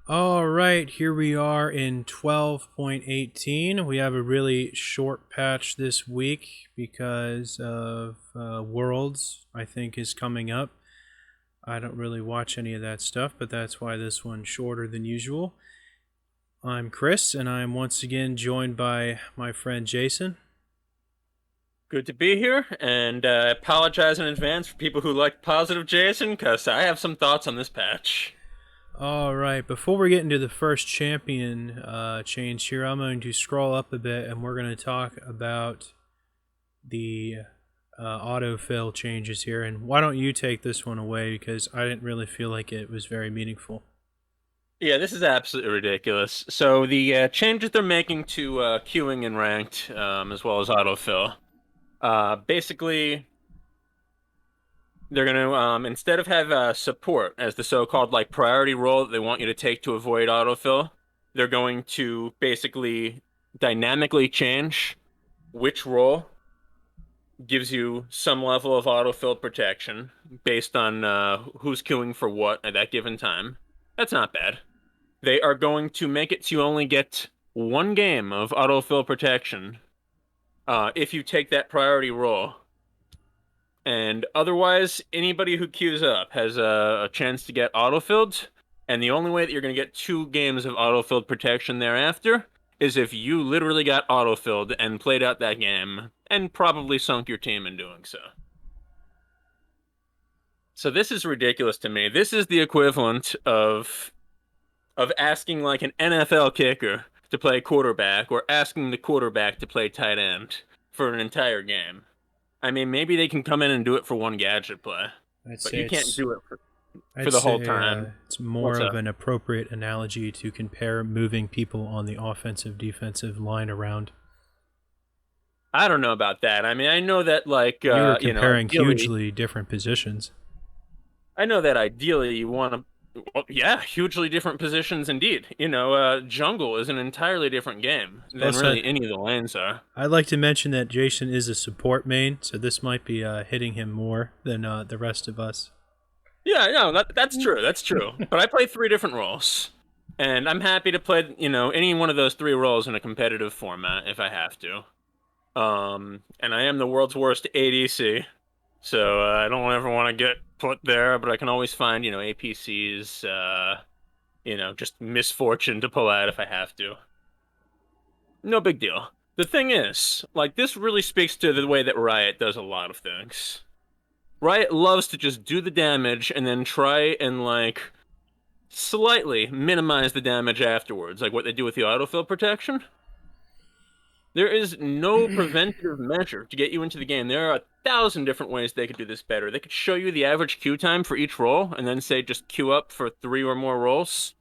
All right, here we are in 12.18. We have a really short patch this week because of Worlds, I think, is coming up. I don't really watch any of that stuff, but that's why this one's shorter than usual. I'm Chris, and I'm once again joined by my friend Jason. Good to be here, and I apologize in advance for people who like positive Jason, because I have some thoughts on this patch. All right, before we get into the first champion change here, I'm going to scroll up a bit and we're going to talk about the autofill changes here. And why don't you take this one away because I didn't really feel like it was very meaningful. Yeah, this is absolutely ridiculous. So the changes they're making to queuing and ranked, as well as autofill, basically they're gonna instead of have support as the so-called like priority role that they want you to take to avoid autofill, they're going to basically dynamically change which role gives you some level of autofill protection based on who's queuing for what at that given time. That's not bad. They are going to make it so you only get one game of autofill protection if you take that priority role. And otherwise, anybody who queues up has a chance to get autofilled. And the only way that you're going to get 2 games of autofilled protection thereafter is if you literally got autofilled and played out that game and probably sunk your team in doing so. So this is ridiculous to me. This is the equivalent of asking like an NFL kicker to play quarterback or asking the quarterback to play tight end for an entire game. I mean, maybe they can come in and do it for one gadget play, I'd but say you can't it's do it for I'd the whole say time. it's more What's of up? an appropriate analogy to compare moving people on the offensive defensive line around. I don't know about that. I mean, I know that You were comparing ideally, hugely different positions. you want to. Well, yeah, hugely different positions indeed. Jungle is an entirely different game than Plus, really any of the lanes are. I'd like to mention that Jason is a support main, so this might be hitting him more than the rest of us. Yeah, no, that's true. That's true. But I play 3 different roles, and I'm happy to play, any one of those 3 roles in a competitive format if I have to. And I am the world's worst ADC, so I don't ever want to get put there. But I can always find, APCs, just misfortune to pull out if I have to. No big deal. The thing is, like, this really speaks to the way that Riot does a lot of things. Riot loves to just do the damage and then try and like slightly minimize the damage afterwards, like what they do with the autofill protection. There is no preventative measure to get you into the game. There are 1,000 different ways they could do this better. They could show you the average queue time for each role and then say just queue up for 3 or more roles.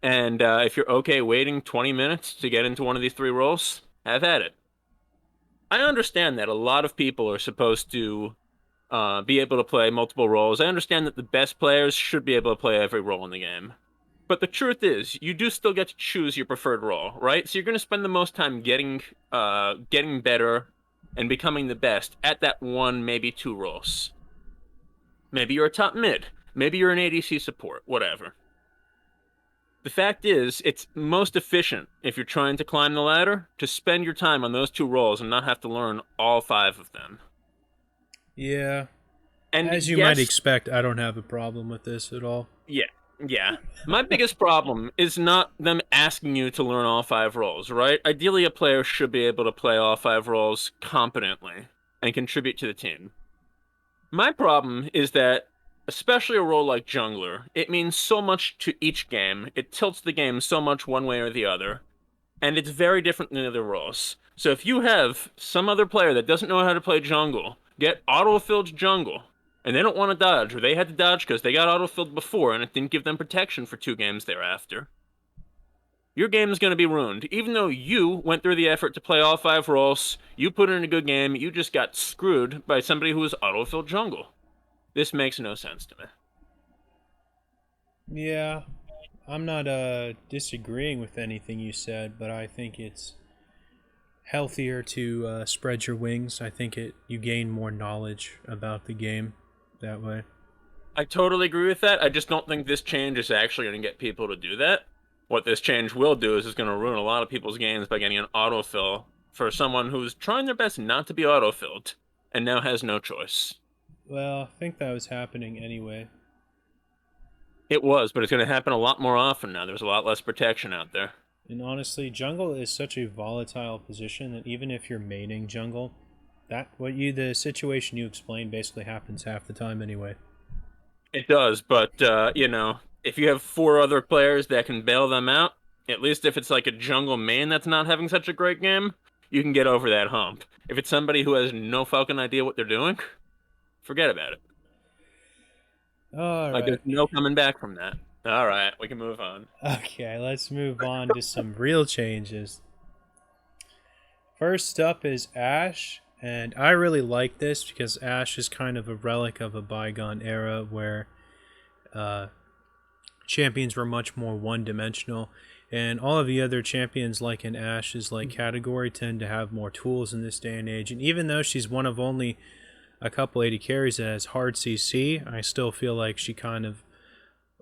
And if you're okay waiting 20 minutes to get into one of these 3 roles, have at it. I understand that a lot of people are supposed to be able to play multiple roles. I understand that the best players should be able to play every role in the game. But the truth is, you do still get to choose your preferred role, right? So you're going to spend the most time getting better and becoming the best at that one, maybe 2 roles. Maybe you're a top mid. Maybe you're an ADC support, whatever. The fact is, it's most efficient if you're trying to climb the ladder to spend your time on those 2 roles and not have to learn all 5 of them. Yeah, And as you might yes, expect, I don't have a problem with this at all. yeah, yeah. My biggest problem is not them asking you to learn all 5 roles, right? Ideally, a player should be able to play all 5 roles competently and contribute to the team. My problem is that, especially a role like jungler, it means so much to each game. It tilts the game so much one way or the other, and it's very different than other roles. So if you have some other player that doesn't know how to play jungle, get auto-filled jungle, and they don't want to dodge, or they had to dodge because they got auto-filled before and it didn't give them protection for 2 games thereafter, your game is going to be ruined. Even though you went through the effort to play all 5 roles, you put in a good game, you just got screwed by somebody who was auto-filled jungle. This makes no sense to me. Yeah, I'm not disagreeing with anything you said, but I think it's healthier to spread your wings. I think you gain more knowledge about the game that way. I totally agree with that. I just don't think this change is actually going to get people to do that. what this change will do is it's going to ruin a lot of people's games by getting an autofill for someone who's trying their best not to be autofilled and now has no choice. Well, I think that was happening anyway. It was, but it's going to happen a lot more often now. There's a lot less protection out there. And honestly, jungle is such a volatile position that even if you're maining jungle, the situation you explained basically happens half the time anyway. It does, but if you have 4 other players that can bail them out, at least if it's like a jungle main that's not having such a great game, you can get over that hump. If it's somebody who has no fucking idea what they're doing, forget about it. All right. There's no coming back from that. All right, we can move on. Okay, let's move on to some real changes. First up is Ashe, and I really like this because Ashe is kind of a relic of a bygone era where champions were much more one-dimensional, and all of the other champions like in Ashe's category tend to have more tools in this day and age. And even though she's one of only a couple AD carries that has hard CC, I still feel like she kind of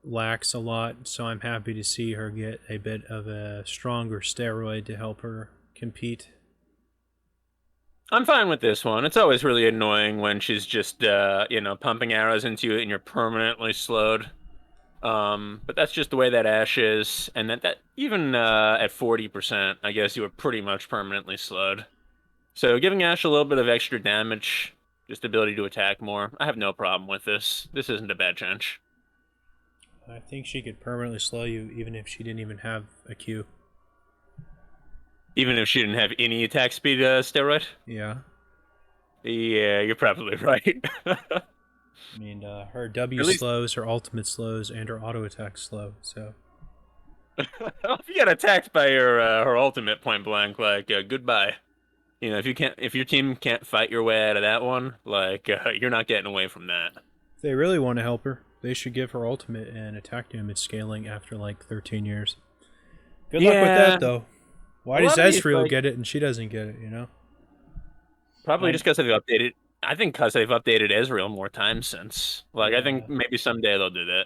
lacks a lot, so I'm happy to see her get a bit of a stronger steroid to help her compete. I'm fine with this one. It's always really annoying when she's just pumping arrows into you and you're permanently slowed. But that's just the way that Ashe is, and that even at 40%, I guess you were pretty much permanently slowed. So giving Ashe a little bit of extra damage, just ability to attack more, I have no problem with this. This isn't a bad change. I think she could permanently slow you even if she didn't even have a Q. Even if she didn't have any attack speed steroid? Yeah. Yeah, you're probably right. I mean, her W slows, her ultimate slows, and her auto attack slow, so... If you get attacked by her ultimate point blank, goodbye. If your team can't fight your way out of that one, you're not getting away from that. If they really want to help her, they should give her ultimate and attack damage scaling after 13 years. Good luck with that, though. Why does Ezreal get it and she doesn't get it, Probably just because they've updated. I think because they've updated Ezreal more times since. I think maybe someday they'll do that.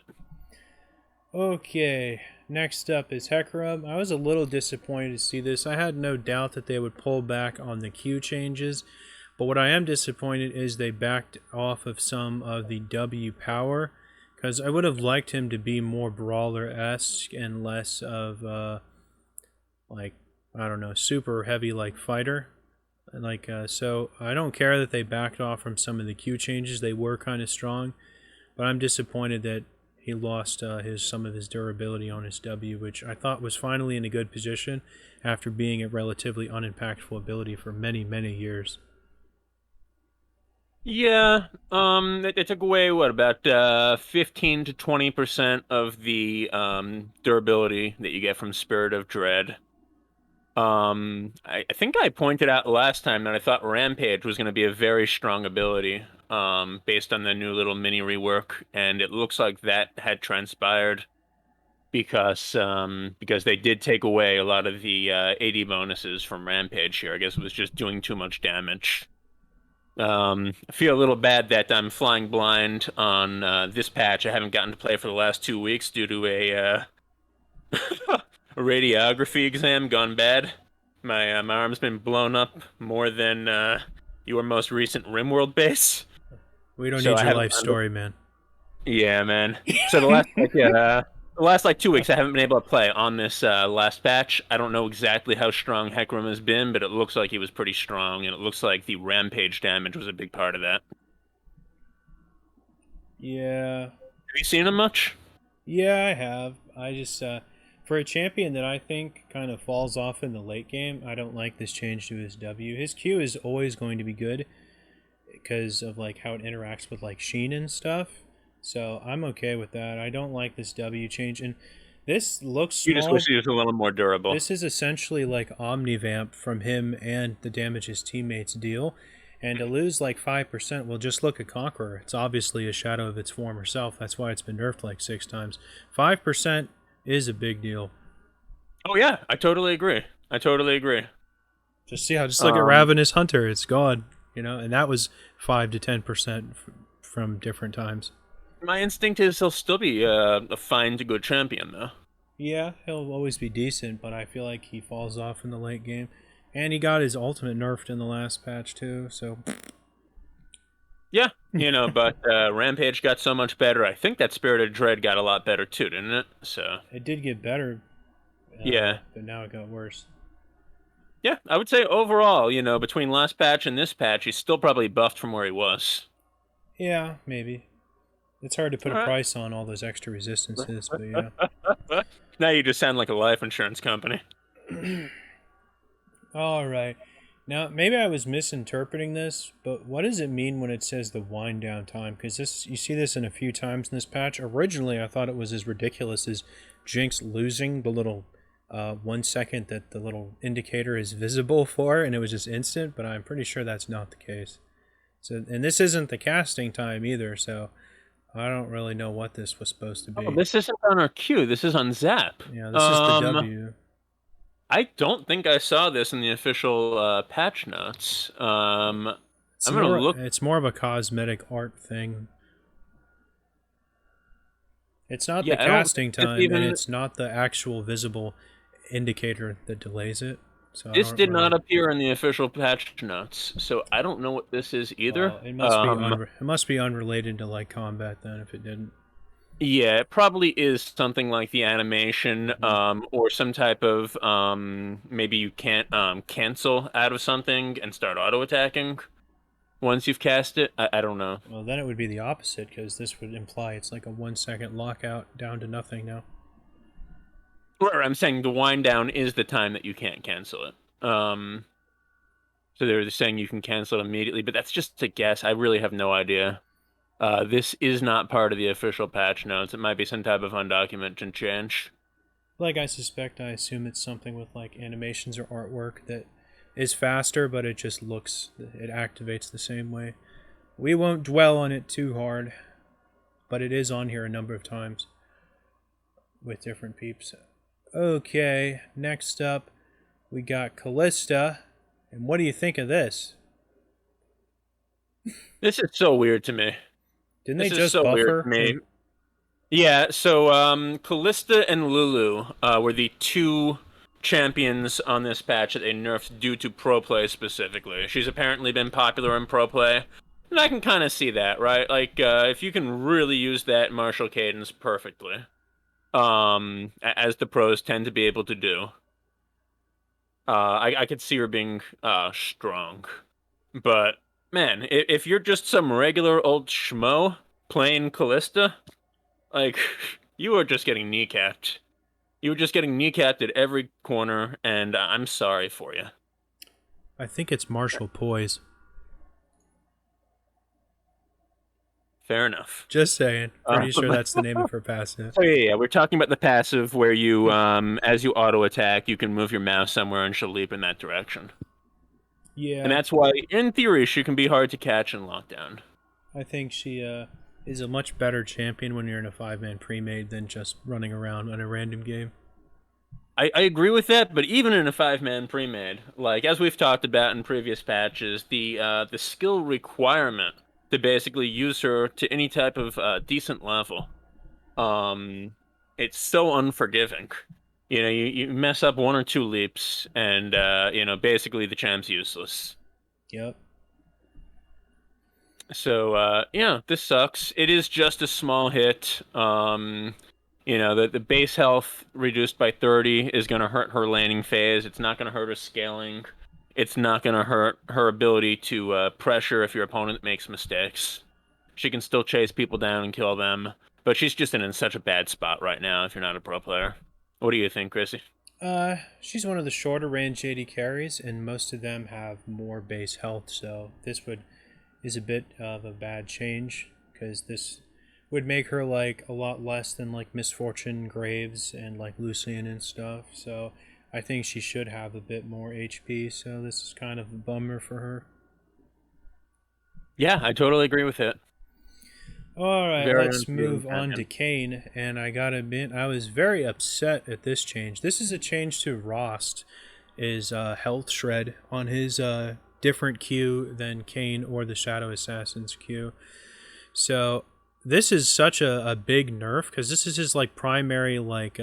Okay, next up is Hecarim. I was a little disappointed to see this. I had no doubt that they would pull back on the Q changes, but what I am disappointed is they backed off of some of the W power, because I would have liked him to be more brawler-esque and less of, I don't know, super heavy fighter. So I don't care that they backed off from some of the Q changes. They were kind of strong, but I'm disappointed that he lost some of his durability on his W, which I thought was finally in a good position after being a relatively unimpactful ability for many, many years. Yeah, they took away about 15 to 20% of the durability that you get from Spirit of Dread. I think I pointed out last time that I thought Rampage was going to be a very strong ability, based on the new little mini rework, and it looks like that had transpired because they did take away a lot of the AD bonuses from Rampage here. I guess it was just doing too much damage. I feel a little bad that I'm flying blind on this patch. I haven't gotten to play for the last 2 weeks due to a radiography exam gone bad. My arm's been blown up more than your most recent RimWorld base. We don't need your life story, man. Yeah, man. So the last 2 weeks I haven't been able to play on this last patch. I don't know exactly how strong Hecarim has been, but it looks like he was pretty strong, and it looks like the Rampage damage was a big part of that. Yeah. Have you seen him much? Yeah, I have. I just for a champion that I think kind of falls off in the late game, I don't like this change to his W. His Q is always going to be good because of how it interacts with Sheen and stuff. So I'm okay with that. I don't like this W change, and this looks small. You just wish he was a little more durable. This is essentially Omnivamp from him and the damage his teammates deal. And to lose 5%, well, just look at Conqueror. It's obviously a shadow of its former self. That's why it's been nerfed 6 times. 5% is a big deal. Oh yeah, I totally agree. Just look at Ravenous Hunter. It's gone, and that was 5 to 10% from different times. My instinct is he'll still be a fine to good champion, though. Yeah, he'll always be decent, but I feel like he falls off in the late game. And he got his ultimate nerfed in the last patch too, so Yeah, but Rampage got so much better. I think that Spirit of Dread got a lot better too, didn't it? So it did get better, yeah, but now it got worse. yeah, I would say overall, between last patch and this patch, he's still probably buffed from where he was. Yeah, maybe. It's hard to put All a right. price on all those extra resistances, but yeah. Now you just sound like a life insurance company. All right. Now, maybe I was misinterpreting this, but what does it mean when it says the wind down time? Because you see this in a few times in this patch. Originally, I thought it was as ridiculous as Jinx losing the little 1 second that the little indicator is visible for, and it was just instant. But I'm pretty sure that's not the case. So, and this isn't the casting time either. So, I don't really know what this was supposed to be. Oh, this isn't on our queue. This is on Zap. Yeah, this is the W. I don't think I saw this in the official patch notes. I'm gonna look. It's more of a cosmetic art thing. It's not Yeah, the I don't casting think it's time, even- and it's not the actual visible indicator that delays it. So I This don't did not really- appear in the official patch notes, so I don't know what this is either. Well, it must be unrelated to like combat then if it didn't. Yeah, it probably is something like the animation, or some type of maybe you can't cancel out of something and start auto attacking once you've cast it. I don't know. Well, then it would be the opposite because this would imply it's like a 1 second lockout down to nothing now. Or I'm saying the wind down is the time that you can't cancel it. So they're saying you can cancel it immediately, but that's just a guess. I really have no idea. This is not part of the official patch notes. It might be some type of undocumented change. Like I assume it's something with like animations or artwork that is faster, but it activates the same way. We won't dwell on it too hard, but it is on here a number of times with different peeps. Okay, next up we got Callista, and what do you think of this? This is so weird to me. Didn't they This is just so buff weird her? to me. Yeah, so Callista and Lulu were the two champions on this patch that they nerfed due to pro play specifically. She's apparently been popular in pro play, and I can kind of see that, right? Like, if you can really use that martial cadence perfectly, as the pros tend to be able to do, I could see her being strong. But, man, if you're just some regular old schmo playing Callista, like, you are just getting kneecapped. You were just getting kneecapped at every corner, and I'm sorry for you. I think it's martial poise. Fair enough. Just saying. Pretty sure that's the name of her passive. Oh yeah, we're talking about the passive where you, as you auto attack, you can move your mouse somewhere and she'll leap in that direction. Yeah. And that's why, in theory, she can be hard to catch and lock down. I think she is a much better champion when you're in a 5-man pre-made than just running around in a random game. I agree with that, but even in a 5-man pre-made, like as we've talked about in previous patches, the skill requirement to basically use her to any type of decent level, it's so unforgiving. You mess up 1 or 2 leaps, and basically the champ's useless. Yep. So yeah, this sucks. It is just a small hit. The base health reduced by 30 is going to hurt her laning phase. It's not going to hurt her scaling. It's not going to hurt her ability to pressure if your opponent makes mistakes. She can still chase people down and kill them, but she's just in such a bad spot right now if you're not a pro player. What do you think, Chrissy? She's one of the shorter range AD carries, and most of them have more base health, so this is a bit of a bad change, because this would make her like a lot less than like Misfortune, Graves, and like Lucian and stuff. So I think she should have a bit more HP. So this is kind of a bummer for her. Yeah, I totally agree with it. All right, Very let's move on champion. to Kayn, and I gotta admit, I was very upset at this change. This is a change to Rost, is health shred on his different Q than Kayn or the Shadow Assassin's Q. So this is such a big nerf, because this is his like primary like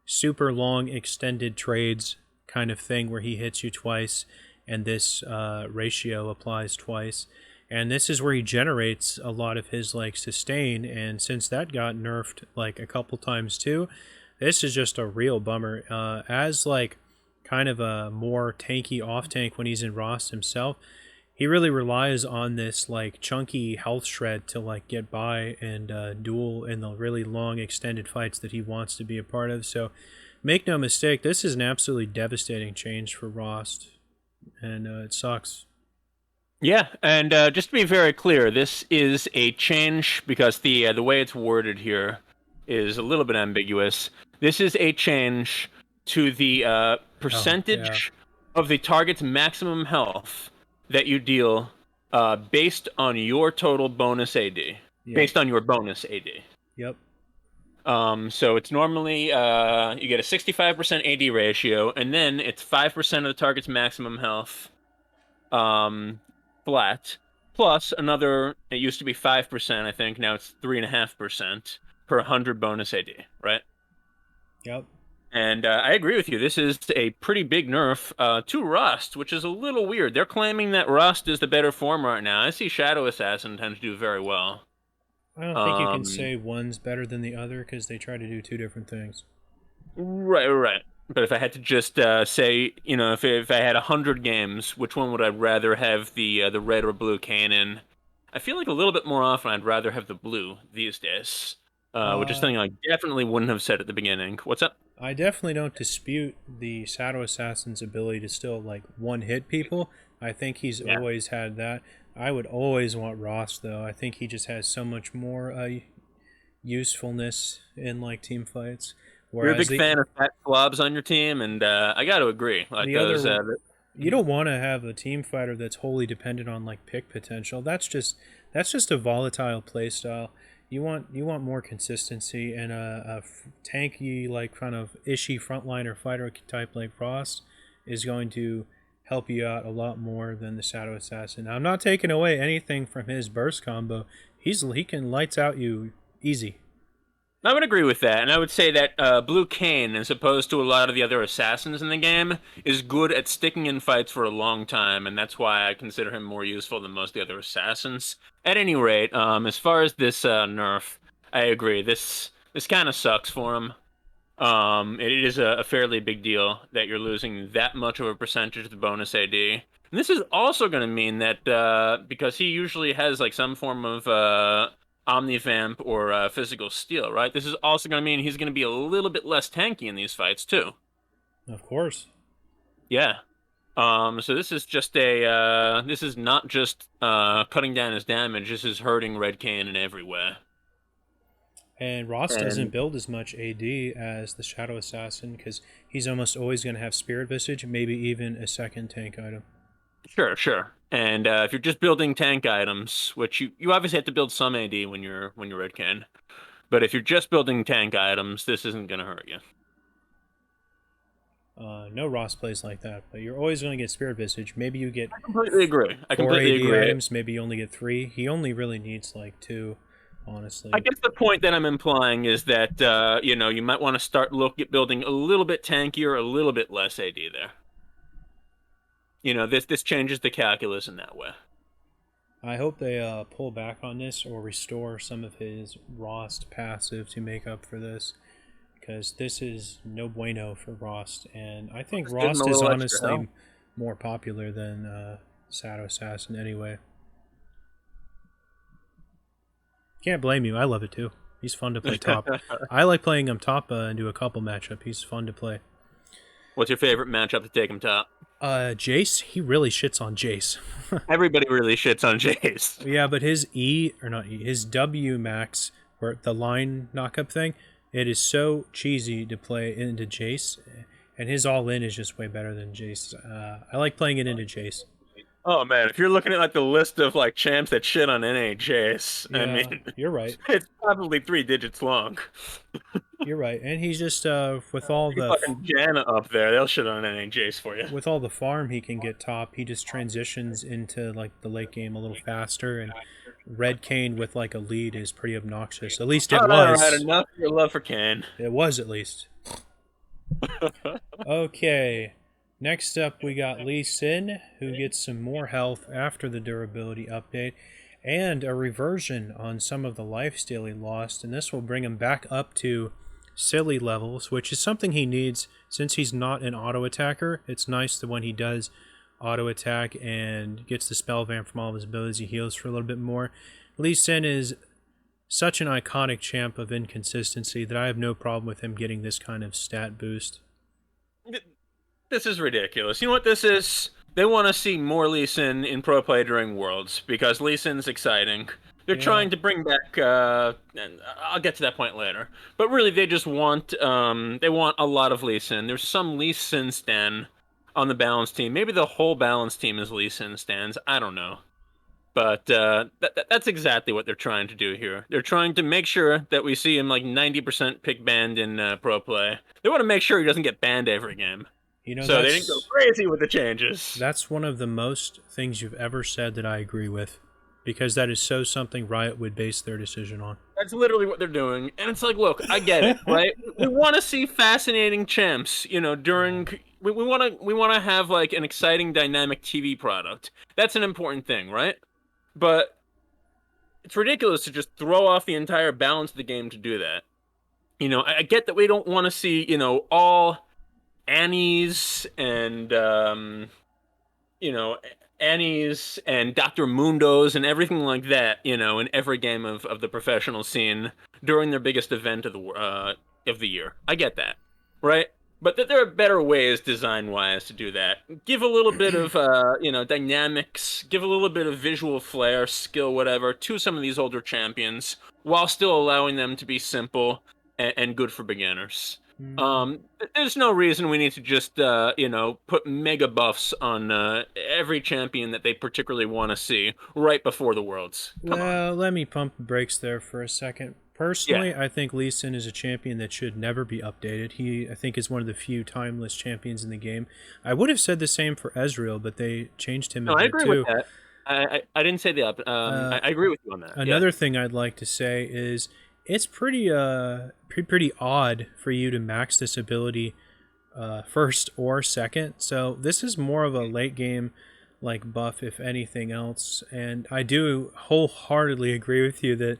super long extended trades kind of thing where he hits you twice, and this ratio applies twice. And this is where he generates a lot of his like sustain. And since that got nerfed like a couple times too, this is just a real bummer. As like kind of a more tanky off tank when he's in Rost himself, he really relies on this like chunky health shred to like get by and duel in the really long extended fights that he wants to be a part of. So make no mistake, this is an absolutely devastating change for Rost, and it sucks. Yeah, and just to be very clear, this is a change because the way it's worded here is a little bit ambiguous. This is a change to the percentage of the target's maximum health that you deal based on your total bonus AD, based on your bonus AD. Yep. So it's normally you get a 65% AD ratio, and then it's 5% of the target's maximum health. Flat, plus another, it used to be 5%, I think, now it's 3.5% per 100 bonus AD, right? Yep. And I agree with you, this is a pretty big nerf to Rust, which is a little weird. They're claiming that Rust is the better form right now. I see Shadow Assassin tend to do very well. I don't think you can say one's better than the other because they try to do two different things. Right. But if I had to just say, if I had 100 games, which one would I rather have the red or blue cane in? I feel like a little bit more often I'd rather have the blue these days, which is something I definitely wouldn't have said at the beginning. What's up? I definitely don't dispute the Shadow Assassin's ability to still like one hit people. I think he's always had that. I would always want Ross though. I think he just has so much more usefulness in like team fights. Whereas you're a big fan of fat flobs on your team, and I got to agree. Like those, you don't want to have a team fighter that's wholly dependent on like pick potential. That's just a volatile playstyle. You want more consistency, and a tanky like kind of ishy frontliner fighter type like Frost is going to help you out a lot more than the Shadow Assassin. Now, I'm not taking away anything from his burst combo. He can lights out you easy. I would agree with that, and I would say that Blue Cane, as opposed to a lot of the other assassins in the game, is good at sticking in fights for a long time, and that's why I consider him more useful than most of the other assassins. At any rate, as far as this nerf, I agree. This kind of sucks for him. It is a fairly big deal that you're losing that much of a percentage of the bonus AD. And this is also going to mean that because he usually has like some form of Omnivamp or physical steel, right? This is also going to mean he's going to be a little bit less tanky in these fights too. Of course. Yeah. So this is just this is not just cutting down his damage. This is hurting Red Cane in every way. And Ross doesn't build as much AD as the Shadow Assassin because he's almost always going to have Spirit Visage, maybe even a second tank item. Sure. And if you're just building tank items, which you obviously have to build some AD when you're Red Cane, but if you're just building tank items, this isn't going to hurt you. No Ross plays like that, but you're always going to get Spirit Visage. Maybe you get I completely agree. four AD items, maybe you only get 3. He only really needs like 2, honestly. I guess the point that I'm implying is that you might want to start building a little bit tankier, a little bit less AD there. This changes the calculus in that way. I hope they pull back on this or restore some of his Rost passive to make up for this, because this is no bueno for Rost, and I think Rost is honestly more popular than Shadow Assassin anyway. Can't blame you. I love it too. He's fun to play top. I like playing him top and do a couple matchup. He's fun to play. What's your favorite matchup to take him top? Jace. He really shits on Jace. Everybody really shits on Jace. Yeah, but his his W max, or the line knockup thing, it is so cheesy to play into Jace, and his all-in is just way better than Jace. I like playing it into Jace. Oh man, if you're looking at like the list of like champs that shit on NA Jace, yeah, I mean, you're right. It's probably 3 digits long. You're right, and he's just with all the fucking Janna up there, they'll shit on NA Jace for you. With all the farm he can get top, he just transitions into like the late game a little faster, and Red Cane with like a lead is pretty obnoxious. At least it was. I had enough of your love for Cane. It was at least. Okay. Next up, we got Lee Sin, who gets some more health after the durability update, and a reversion on some of the lifesteal he lost, and this will bring him back up to silly levels, which is something he needs since he's not an auto attacker. It's nice that when he does auto attack and gets the spell vamp from all of his abilities, he heals for a little bit more. Lee Sin is such an iconic champ of inconsistency that I have no problem with him getting this kind of stat boost. This is ridiculous. You know what this is? They want to see more Lee Sin in pro play during Worlds because Lee Sin's exciting. They're Yeah. trying to bring back, and I'll get to that point later. But really, they just want, they want a lot of Lee Sin. There's some Lee Sin stan on the balance team. Maybe the whole balance team is Lee Sin stans. I don't know. But that's exactly what they're trying to do here. They're trying to make sure that we see him like 90% pick banned in pro play. They want to make sure he doesn't get banned every game. You know, So they didn't go crazy with the changes. that's one of the most things you've ever said that I agree with, because that is so something Riot would base their decision on. That's literally what they're doing. And it's like, look, I get it, right? We want to see fascinating champs, you know, during we want to have like an exciting dynamic TV product. That's an important thing, right? But it's ridiculous to just throw off the entire balance of the game to do that. You know, I get that we don't want to see, you know, all Annies and you know, Annies and Dr. Mundos and everything like that, you know, in every game of the professional scene during their biggest event of the year. I get that, right? But that there are better ways design-wise to do that. Give a little bit of you know, dynamics, give a little bit of visual flair, skill, whatever, to some of these older champions, while still allowing them to be simple and good for beginners. There's no reason we need to just, you know, put mega buffs on every champion that they particularly want to see right before the Worlds. Come on. Well, let me pump the brakes there for a second. Personally, I think Lee Sin is a champion that should never be updated. He, I think, is one of the few timeless champions in the game. I would have said the same for Ezreal, but they changed him No, a I bit agree too. with that. I didn't say the up. I agree with you on that. Another thing I'd like to say is it's pretty odd for you to max this ability first or second. So this is more of a late game like buff, if anything else. And I do wholeheartedly agree with you that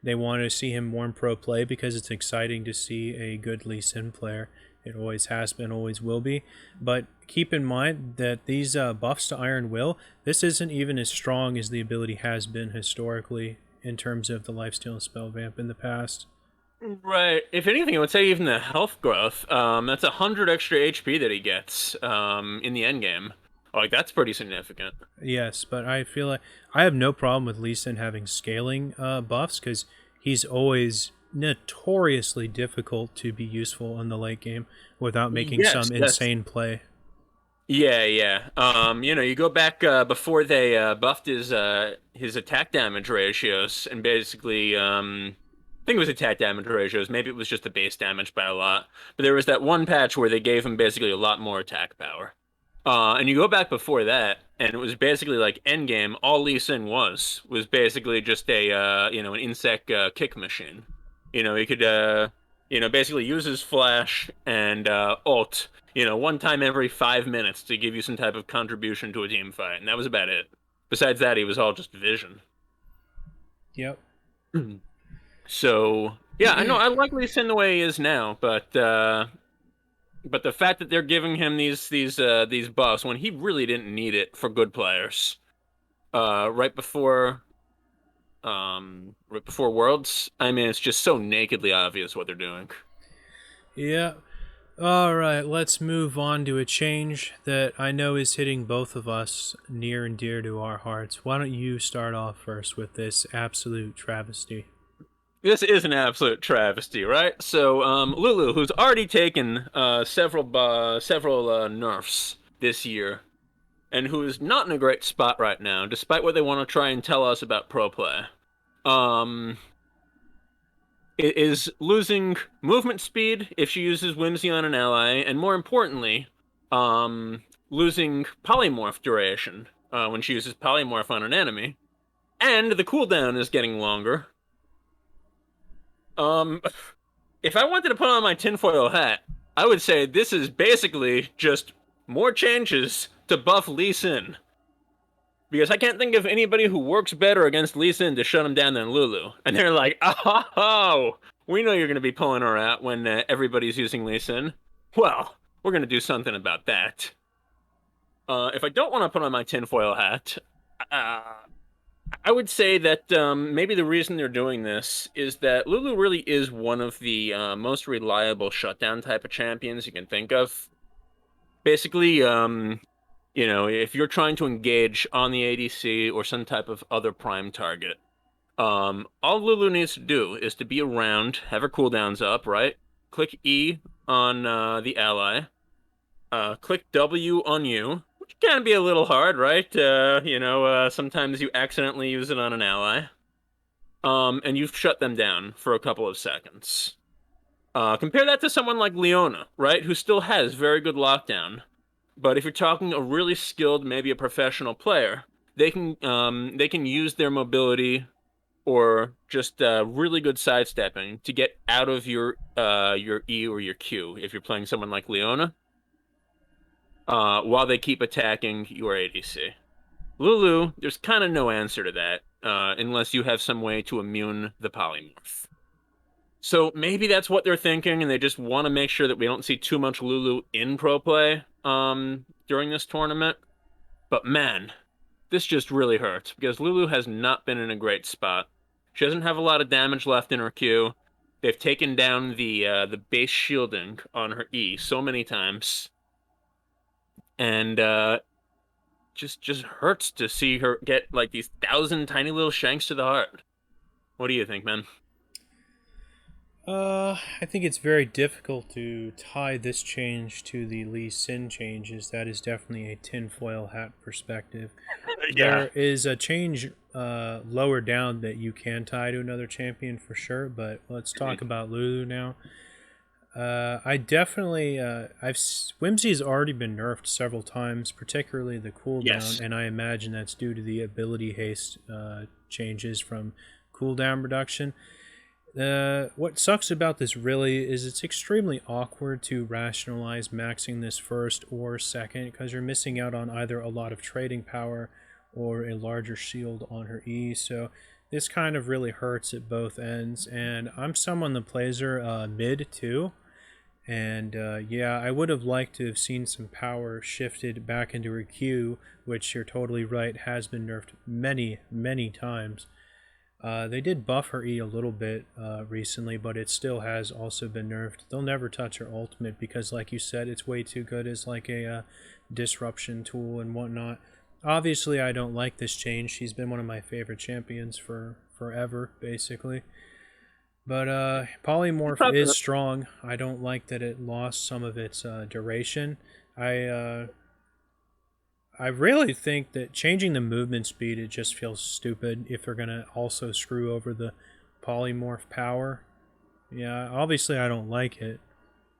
they want to see him more in pro play because it's exciting to see a good Lee Sin player. It always has been, always will be. But keep in mind that these buffs to Iron Will, this isn't even as strong as the ability has been historically in terms of the lifesteal and spell vamp in the past. Right. If anything, I would say even the health growth. That's 100 extra HP that he gets in the end game. Like that's pretty significant. Yes, but I feel like I have no problem with Lee Sin having scaling buffs because he's always notoriously difficult to be useful in the late game without making Yes, some yes. insane play. Yeah, yeah. You know, you go back before they buffed his attack damage ratios, and basically, I think it was attack damage ratios. Maybe it was just the base damage by a lot. But there was that one patch where they gave him basically a lot more attack power. And you go back before that, and it was basically like endgame. All Lee Sin was basically just a you know, an insect kick machine. You know, he could you know, basically use his flash and ult, you know, one time every 5 minutes to give you some type of contribution to a team fight, and that was about it. Besides that, he was all just vision. Yep. So yeah, I know I like Lee Sin the way he is now, but the fact that they're giving him these buffs when he really didn't need it for good players, right before Worlds, I mean, it's just so nakedly obvious what they're doing. Yeah. All right, let's move on to a change that I know is hitting both of us near and dear to our hearts. Why don't you start off first with this absolute travesty? This is an absolute travesty, right? So, Lulu, who's already taken several nerfs this year, and who is not in a great spot right now, despite what they want to try and tell us about pro play, um, is losing movement speed if she uses Whimsy on an ally, and more importantly, losing polymorph duration when she uses polymorph on an enemy, and the cooldown is getting longer. Um, if I wanted to put on my tinfoil hat, I would say this is basically just more changes to buff Lee Sin. Because I can't think of anybody who works better against Lee Sin to shut him down than Lulu. And they're like, oh, we know you're going to be pulling her out when everybody's using Lee Sin. Well, we're going to do something about that. If I don't want to put on my tinfoil hat, uh, I would say that maybe the reason they're doing this is that Lulu really is one of the most reliable shutdown type of champions you can think of. Basically, if you're trying to engage on the ADC or some type of other prime target, all Lulu needs to do is to be around, have her cooldowns up, right? Click E on the ally, click W on you, which can be a little hard, right? Sometimes you accidentally use it on an ally, and you've shut them down for a couple of seconds. Compare that to someone like Leona, right? Who still has very good lockdown. But if you're talking a really skilled, maybe a professional player, they can use their mobility or just really good sidestepping to get out of your E or your Q if you're playing someone like Leona, while they keep attacking your ADC. Lulu, there's kind of no answer to that unless you have some way to immune the polymorph. So maybe that's what they're thinking, and they just want to make sure that we don't see too much Lulu in pro play during this tournament. But man, this just really hurts because Lulu has not been in a great spot. She doesn't have a lot of damage left in her Q. They've taken down the base shielding on her E so many times, and just hurts to see her get like these 1,000 tiny little shanks to the heart. What do you think, man? I think it's very difficult to tie this change to the Lee Sin changes. That is definitely a tinfoil hat perspective. Yeah. There is a change lower down that you can tie to another champion for sure, but let's talk about Lulu now. I definitely, Whimsy's already been nerfed several times, particularly the cooldown, Yes. and I imagine that's due to the ability haste changes from cooldown reduction. What sucks about this really is it's extremely awkward to rationalize maxing this first or second because you're missing out on either a lot of trading power or a larger shield on her E. So this kind of really hurts at both ends. And I'm someone that plays her mid too. And yeah, I would have liked to have seen some power shifted back into her Q, which you're totally right has been nerfed many, many times. They did buff her E a little bit recently, but it still has also been nerfed. They'll never touch her ultimate because, like you said, it's way too good as like a disruption tool and whatnot. Obviously, I don't like this change. She's been one of my favorite champions for forever, basically. But Polymorph is strong. I don't like that it lost some of its duration. I I really think that changing the movement speed, it just feels stupid if they're going to also screw over the polymorph power. Yeah, obviously I don't like it.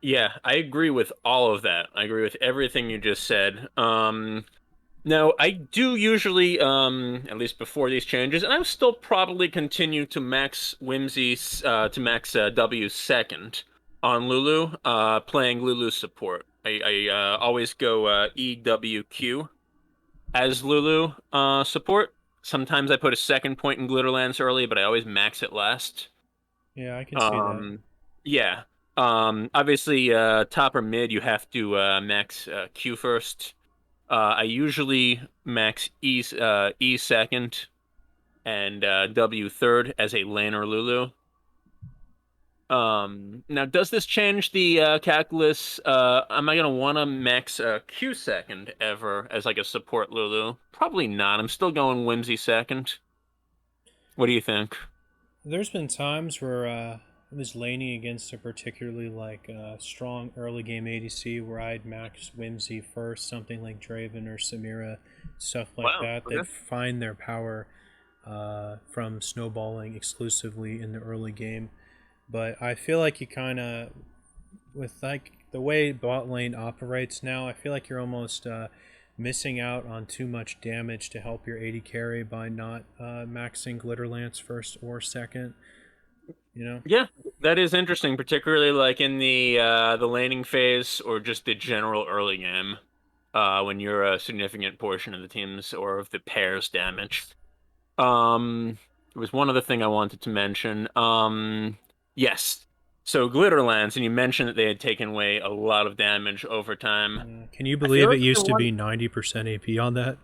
Yeah, I agree with all of that. I agree with everything you just said. Now I do usually, at least before these changes, and I'll still probably continue to max Whimsy, to max W second on Lulu, playing Lulu support. I always go EWQ as Lulu support. Sometimes I put a second point in Glitterlands early, but I always max it last. Yeah, I can see that. Yeah. Obviously, top or mid, you have to max Q first. I usually max E second and W third as a laner Lulu. Now, does this change the calculus? Am I gonna want to max Q second ever as like a support Lulu? Probably not. I'm still going Whimsy second. What do you think? There's been times where I was laning against a particularly like strong early game ADC where I'd max Whimsy first, something like Draven or Samira, stuff like Wow. that, that Okay. find their power from snowballing exclusively in the early game. But I feel like you kind of, with like the way bot lane operates now, I feel like you're almost missing out on too much damage to help your AD carry by not maxing Glitter Lance first or second. You know? Yeah, that is interesting, particularly like in the laning phase or just the general early game, when you're a significant portion of the team's or of the pair's damaged. There was one other thing I wanted to mention. Yes. So Glitterlands, and you mentioned that they had taken away a lot of damage over time. Can you I feel believe it like if they used to wanted, be 90% AP on that?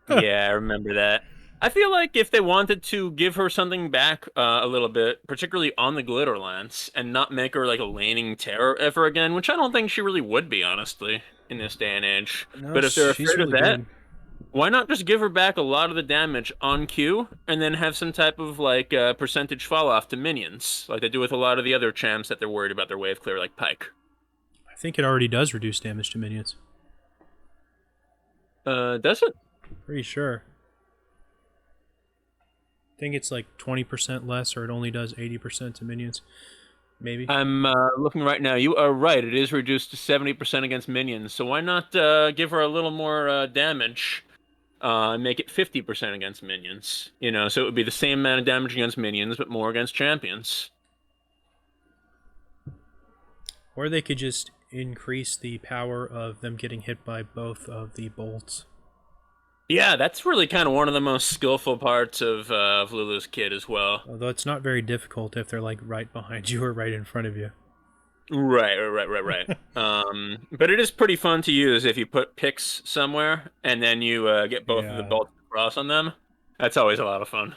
yeah, I remember that. I feel like if they wanted to give her something back a little bit, particularly on the Glitterlance, and not make her like a laning terror ever again, which I don't think she really would be, honestly, in this day and age. No, But if they're she's afraid of really that, good. why not just give her back a lot of the damage on cue, and then have some type of like percentage fall off to minions, like they do with a lot of the other champs that they're worried about their wave clear, like Pyke. I think it already does reduce damage to minions. Does it? Pretty sure. I think it's like 20% less, or it only does 80% to minions. Maybe. I'm looking right now. You are right. It is reduced to 70% against minions. So why not give her a little more damage and make it 50% against minions? You know, so it would be the same amount of damage against minions, but more against champions. Or they could just increase the power of them getting hit by both of the bolts. Yeah, that's really kind of one of the most skillful parts of Lulu's kit as well. Although it's not very difficult if they're like right behind you or right in front of you. Right. But it is pretty fun to use if you put picks somewhere and then you get both of the Yeah. bolts across on them. That's always a lot of fun.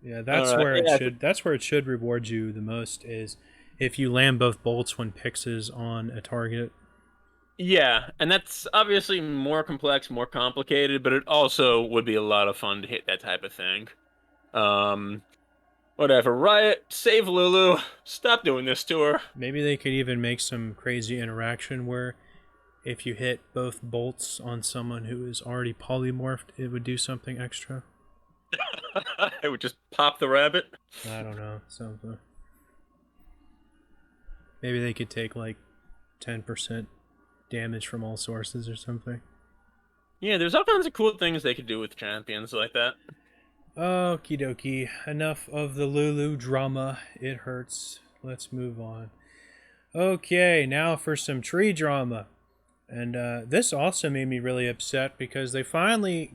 Yeah, All that's right. where it Yeah. should that's where it should reward you the most is if you land both bolts when Pix is on a target. Yeah, and that's obviously more complex, more complicated, but it also would be a lot of fun to hit that type of thing. Um, Whatever. Riot, save Lulu. Stop doing this to her. Maybe they could even make some crazy interaction where if you hit both bolts on someone who is already polymorphed, it would do something extra. I would just pop the rabbit. I don't know, something. Maybe they could take like 10% damage from all sources or something. Yeah, there's all kinds of cool things they could do with champions like that. Okie dokie. Enough of the Lulu drama. It hurts. Let's move on. Okay, now for some tree drama. And this also made me really upset because they finally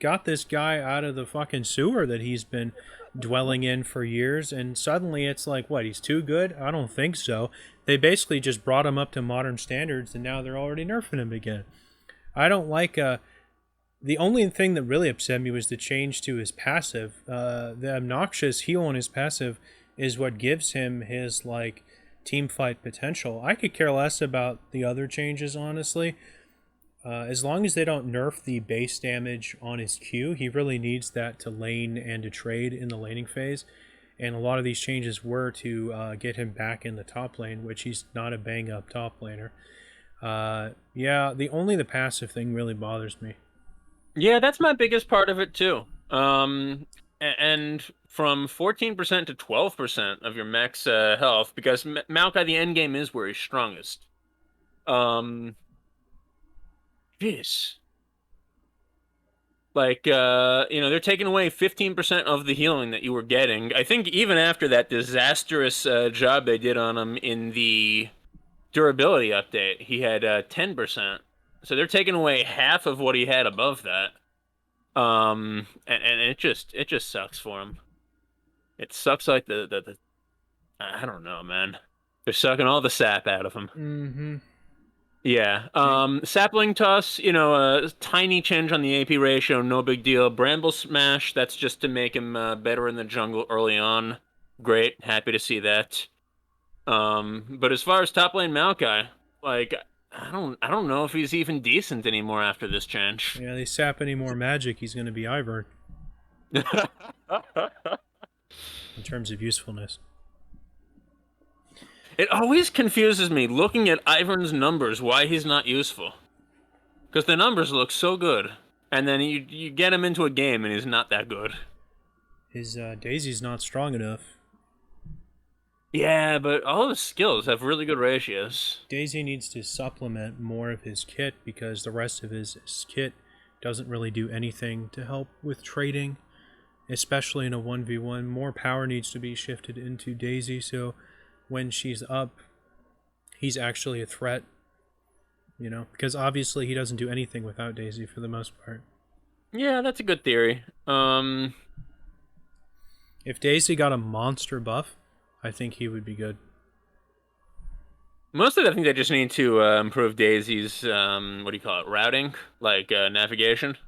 got this guy out of the fucking sewer that he's been dwelling in for years. And suddenly it's like, what, he's too good? I don't think so. They basically just brought him up to modern standards and now they're already nerfing him again. I don't like the only thing that really upset me was the change to his passive. The obnoxious heal on his passive is what gives him his like team fight potential. I could care less about the other changes, honestly. As long as they don't nerf the base damage on his Q, he really needs that to lane and to trade in the laning phase. And a lot of these changes were to get him back in the top lane, which he's not a bang up top laner. Yeah, the passive thing really bothers me. Yeah, that's my biggest part of it too. And from 14% to 12% of your max health, because Maokai the end game is where he's strongest. Jeez. Like, they're taking away 15% of the healing that you were getting. I think even after that disastrous job they did on him in the durability update, he had 10%. So they're taking away half of what he had above that. And it just sucks for him. It sucks like the I don't know, man. They're sucking all the sap out of him. Mm-hmm. Yeah. Sapling Toss, a tiny change on the AP ratio, no big deal. Bramble Smash, that's just to make him better in the jungle early on. Great, happy to see that. But as far as top lane Maokai, like I don't know if he's even decent anymore after this change. Yeah, they sap any more magic, he's going to be Ivern in terms of usefulness. It always confuses me looking at Ivern's numbers why he's not useful. Because the numbers look so good. And then you get him into a game and he's not that good. His Daisy's not strong enough. Yeah, but all his skills have really good ratios. Daisy needs to supplement more of his kit because the rest of his kit doesn't really do anything to help with trading. especially in a 1v1. More power needs to be shifted into Daisy, so when she's up, he's actually a threat. Because obviously he doesn't do anything without Daisy for the most part. Yeah, that's a good theory. If Daisy got a monster buff, I think he would be good. Mostly, I think they just need to improve Daisy's routing, like navigation.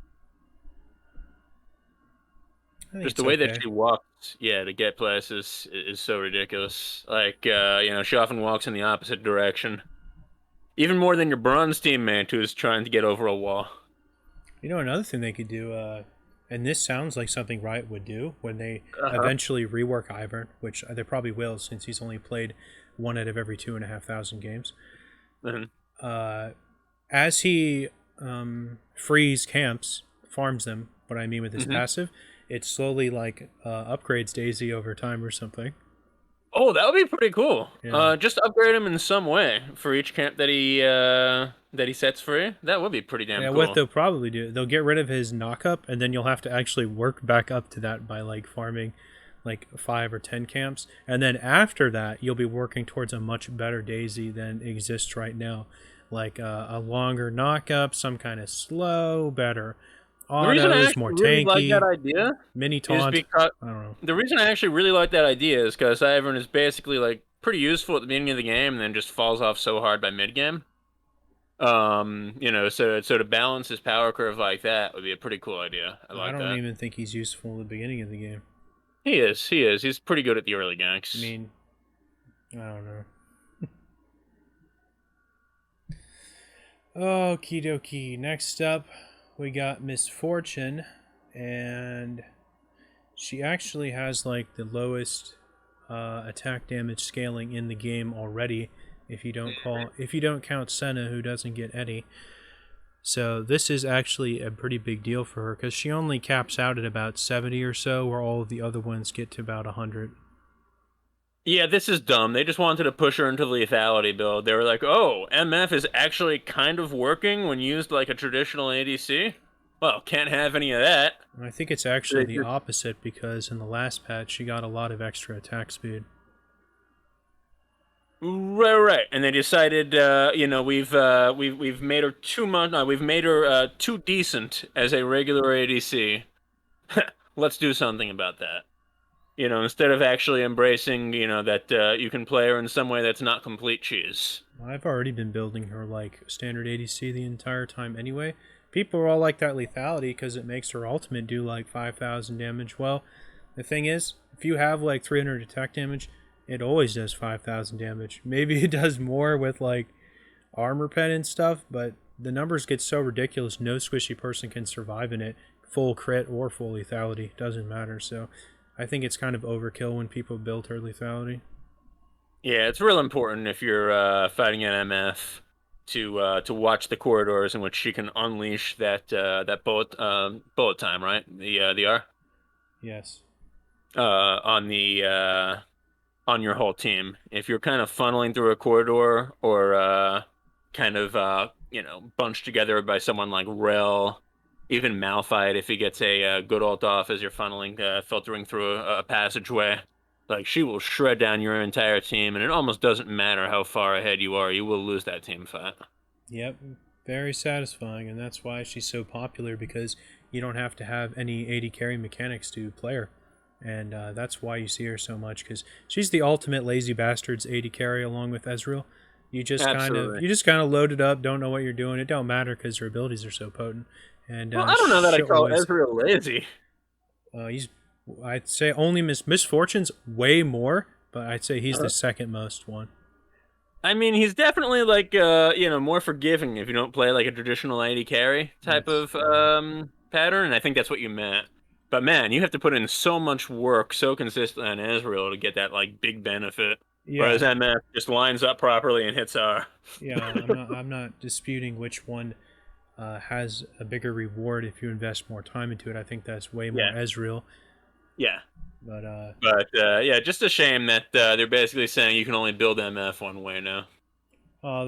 I think Just it's the way okay. that she walks, to get places is so ridiculous. Like, she often walks in the opposite direction. Even more than your bronze teammate who's trying to get over a wall. Another thing they could do, and this sounds like something Riot would do when they Uh-huh. eventually rework Ivern, which they probably will since he's only played 1 out of every 2,500 games. Mhm. As he frees camps, farms them, what I mean with his Mhm. passive, it slowly upgrades Daisy over time or something. Oh, that would be pretty cool. Yeah. Just upgrade him in some way for each camp that he sets free. That would be pretty damn Yeah, what cool. they'll probably do, they'll get rid of his knockup, and then you'll have to actually work back up to that by farming 5 or 10 camps, and then after that you'll be working towards a much better Daisy than exists right now, a longer knockup, some kind of slow, better The reason I autos, actually more really like that tanky, idea mini is taunt. because I don't know. the reason I actually really like that idea is because Ivern is basically like pretty useful at the beginning of the game, and then just falls off so hard by mid game. So to balance his power curve like that would be a pretty cool idea. I I like don't that. even think he's useful in the beginning of the game. He is. He is. He's pretty good at the early ganks. I mean, I don't know. Okie dokie. Next up, we got Miss Fortune, and she actually has the lowest attack damage scaling in the game already. If you don't count Senna, who doesn't get any. So this is actually a pretty big deal for her because she only caps out at about 70 or so, where all of the other ones get to about 100. Yeah, this is dumb. They just wanted to push her into the lethality build. They were like, "Oh, MF is actually kind of working when used like a traditional ADC." Well, can't have any of that. And I think it's actually They the just- opposite because in the last patch she got a lot of extra attack speed. Right. And they decided, we've made her too much. No, we've made her too decent as a regular ADC. Let's do something about that. Instead of actually embracing, that you can play her in some way that's not complete cheese. I've already been building her like standard ADC the entire time anyway. People are all like that lethality because it makes her ultimate do 5,000 damage. Well, the thing is, if you have 300 attack damage, it always does 5,000 damage. Maybe it does more with armor pen and stuff, but the numbers get so ridiculous, no squishy person can survive in it. Full crit or full lethality, doesn't matter. So I think it's kind of overkill when people build her lethality. Yeah, it's real important if you're fighting an MF to watch the corridors in which she can unleash that bullet time, right? The R Yes. on your whole team. If you're kind of funneling through a corridor or kind of bunched together by someone like Rel, even Malphite if he gets a good ult off as you're funneling filtering through a passageway. Like, she will shred down your entire team, and it almost doesn't matter how far ahead you are, you will lose that team fight. Yep, very satisfying, and that's why she's so popular because you don't have to have any AD carry mechanics to play her, and that's why you see her so much because she's the ultimate lazy bastards AD carry along with Ezreal. You just Absolutely. kind of load it up, don't know what you're doing. It don't matter because her abilities are so potent, and Well, I don't know that I she'll call always Ezreal lazy. he's I'd say only Misfortune's way more, but I'd say he's the second most one. I mean, he's definitely more forgiving if you don't play like a traditional AD carry type That's of pattern, and I think that's what you meant. But man, you have to put in so much work, so consistently on Ezreal to get that like big benefit. Whereas yeah. MF just lines up properly and hits R. Yeah, I'm not disputing which one has a bigger reward if you invest more time into it. I think that's way more Yeah, Ezreal. yeah. But But yeah, just a shame that they're basically saying you can only build MF one way now.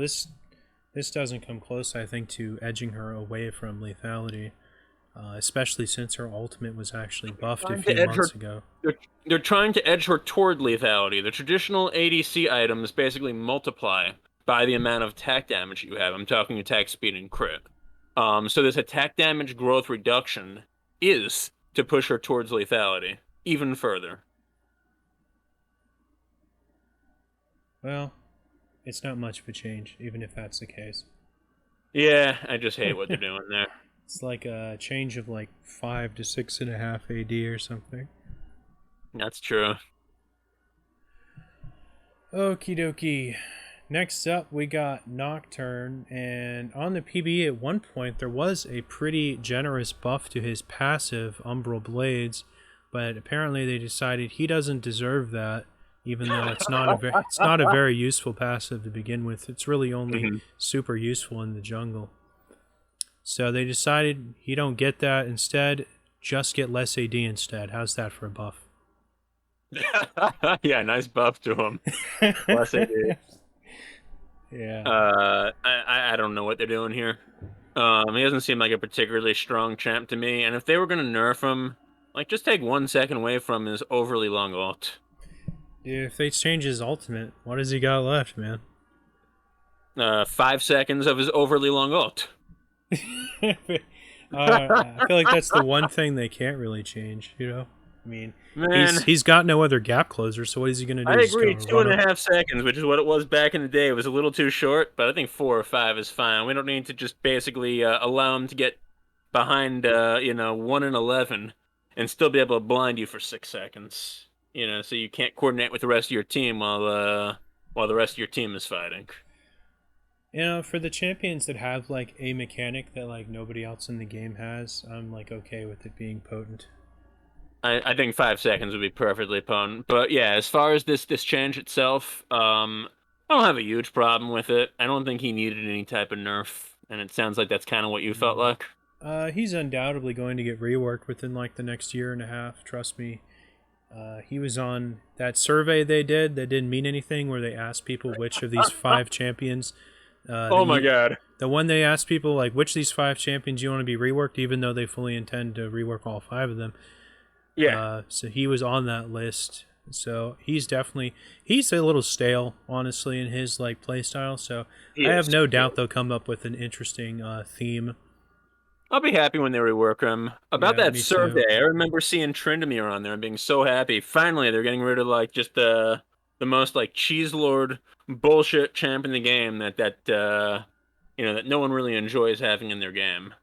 this doesn't come close, I think, to edging her away from lethality. especially since her ultimate was actually buffed a Trying to few edge her months ago. They're trying to edge her toward lethality. The traditional ADC items basically multiply by the amount of attack damage you have. I'm talking attack speed and crit. So this attack damage growth reduction is to push her towards lethality even further. Well, it's not much of a change, even if that's the case. Yeah, I just hate what they're doing there. It's like a change of like 5 to 6.5 AD or something. That's true. Okie dokie. Next up, we got Nocturne, and on the PBE at one point, there was a pretty generous buff to his passive, Umbral Blades, but apparently they decided he doesn't deserve that, even though it's not a very useful passive to begin with. It's really only super useful in the jungle. So they decided he don't get that. Instead, just get less AD instead. How's that for a buff? Yeah, nice buff to him. Less AD. Yeah. I don't know what they're doing here. He doesn't seem like a particularly strong champ to me. And if they were gonna nerf him, like just take 1 second away from his overly long ult. Dude, if they change his ultimate, what has he got left, man? 5 seconds of his overly long ult. I feel like that's the one thing they can't really change, you know? I mean, Man, he's got no other gap closer, so what is he going to do? I Just agree. go run up? 2.5 seconds, which is what it was back in the day, was a little too short. But I think 4 or 5 is fine. We don't need to just basically allow him to get behind, 1 and 11, and still be able to blind you for 6 seconds. So you can't coordinate with the rest of your team while the rest of your team is fighting. For the champions that have like a mechanic that like nobody else in the game has, I'm like okay with it being potent. I think 5 seconds would be perfectly potent. But yeah, as far as this change itself, I don't have a huge problem with it. I don't think he needed any type of nerf, and it sounds like that's kind of what you felt like. He's undoubtedly going to get reworked within like the next year and a half. Trust me. He was on that survey they did that didn't mean anything, where they asked people which of these 5 champions. Oh my god. The one they asked people like which of these 5 champions you want to be reworked, even though they fully intend to rework all 5 of them. Yeah. So he was on that list. So he's a little stale, honestly, in his like play style. So I have no doubt they'll come up with an interesting theme. I'll be happy when they rework him. About Yeah, that me survey, too. I remember seeing Tryndamere on there and being so happy. Finally, they're getting rid of like just the most like cheese lord bullshit champ in the game that no one really enjoys having in their game.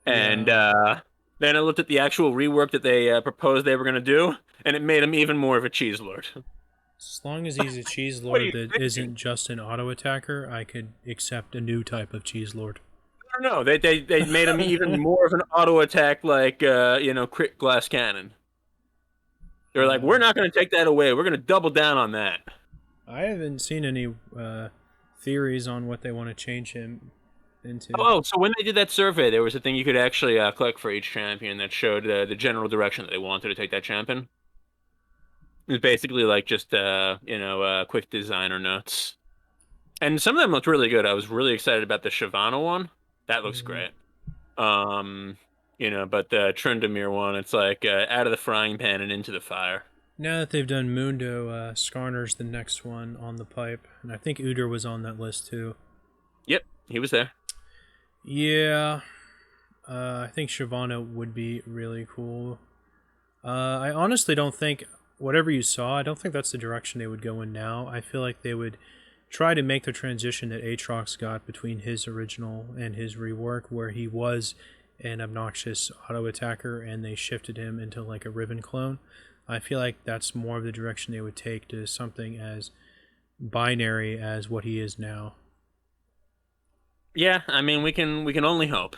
And then I looked at the actual rework that they proposed they were going to do, and it made him even more of a cheese lord. As long as he's a cheese What are lord you that thinking? isn't just an auto attacker, I could accept a new type of cheese lord. I don't know. They made him even more of an auto attack, like crit glass cannon. They're like, we're not going to take that away. We're going to double down on that. I haven't seen any theories on what they want to change him into. Oh, so when they did that survey, there was a thing you could actually click for each champion that showed the general direction that they wanted to take that champion. It was basically like just quick designer notes, and some of them looked really good. I was really excited about the Shyvana one. That looks great. But the Tryndamere one, it's like out of the frying pan and into the fire. Now that they've done Mundo, Skarner's the next one on the pipe, and I think Udyr was on that list too. Yep, he was there. Yeah, I think Shyvana would be really cool. I honestly don't think, whatever you saw, I don't think that's the direction they would go in now. I feel like they would try to make the transition that Aatrox got between his original and his rework, where he was an obnoxious auto attacker and they shifted him into like a Riven clone. I feel like that's more of the direction they would take to something as binary as what he is now. Yeah, I mean we can only hope.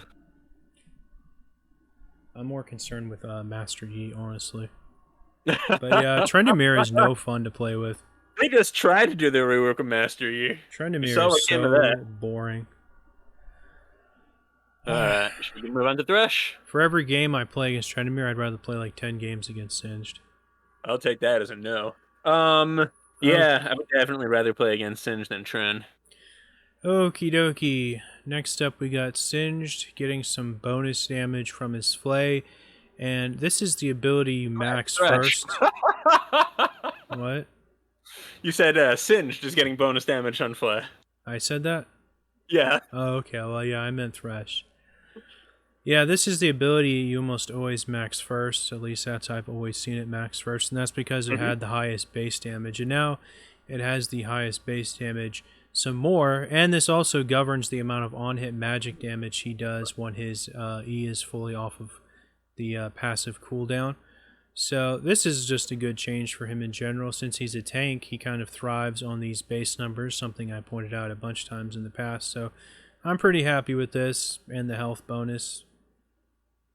I'm more concerned with Master Yi, honestly. But yeah, Tryndamere is no fun to play with. They just tried to do the rework of Master Yi. Tryndamere is so boring. Alright, should we move on to Thresh? For every game I play against Tryndamere, I'd rather play like 10 games against Singed. I'll take that as a no. Yeah, I would definitely rather play against Singed than Tren. Okie dokie. Next up, we got Singed, getting some bonus damage from his Flay. And this is the ability you max Thresh. first. What? You said Singed is getting bonus damage on Flay. I said that? Yeah. Oh, okay. Well, yeah, I meant Thresh. Yeah, this is the ability you almost always max first. At least that's I've always seen it max first. And that's because it had the highest base damage. And now it has the highest base damage some more. And this also governs the amount of on-hit magic damage he does when his E is fully off of the passive cooldown. So this is just a good change for him in general. Since he's a tank, he kind of thrives on these base numbers, something I pointed out a bunch of times in the past. So I'm pretty happy with this and the health bonus.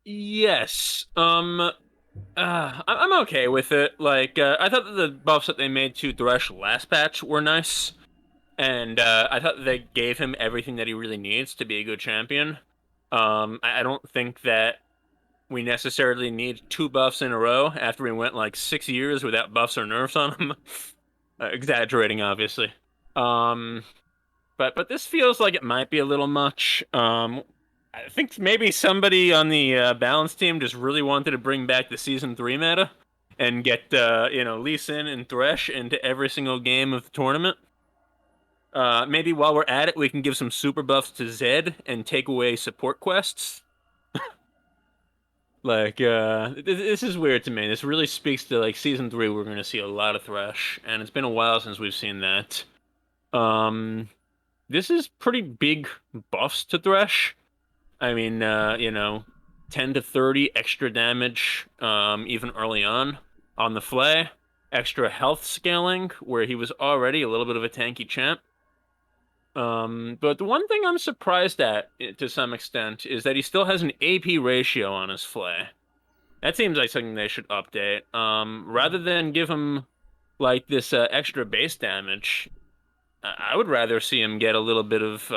Yes. I'm okay with it. Like, I thought that the buffs that they made to Thresh last patch were nice, and I thought that they gave him everything that he really needs to be a good champion. I don't think that we necessarily need 2 buffs in a row after we went like 6 years without buffs or nerfs on him. Exaggerating, obviously. But this feels like it might be a little much. I think maybe somebody on the balance team just really wanted to bring back the Season 3 meta and get, Lee Sin and Thresh into every single game of the tournament. Maybe while we're at it, we can give some super buffs to Zed and take away support quests. Like, this is weird to me. This really speaks to, like, Season 3, we're going to see a lot of Thresh, and it's been a while since we've seen that. This is pretty big buffs to Thresh. I mean, 10 to 30 extra damage, even early on the Flay. Extra health scaling, where he was already a little bit of a tanky champ. But the one thing I'm surprised at, to some extent, is that he still has an AP ratio on his Flay. That seems like something they should update. Rather than give him, like, this extra base damage, I would rather see him get a little bit of,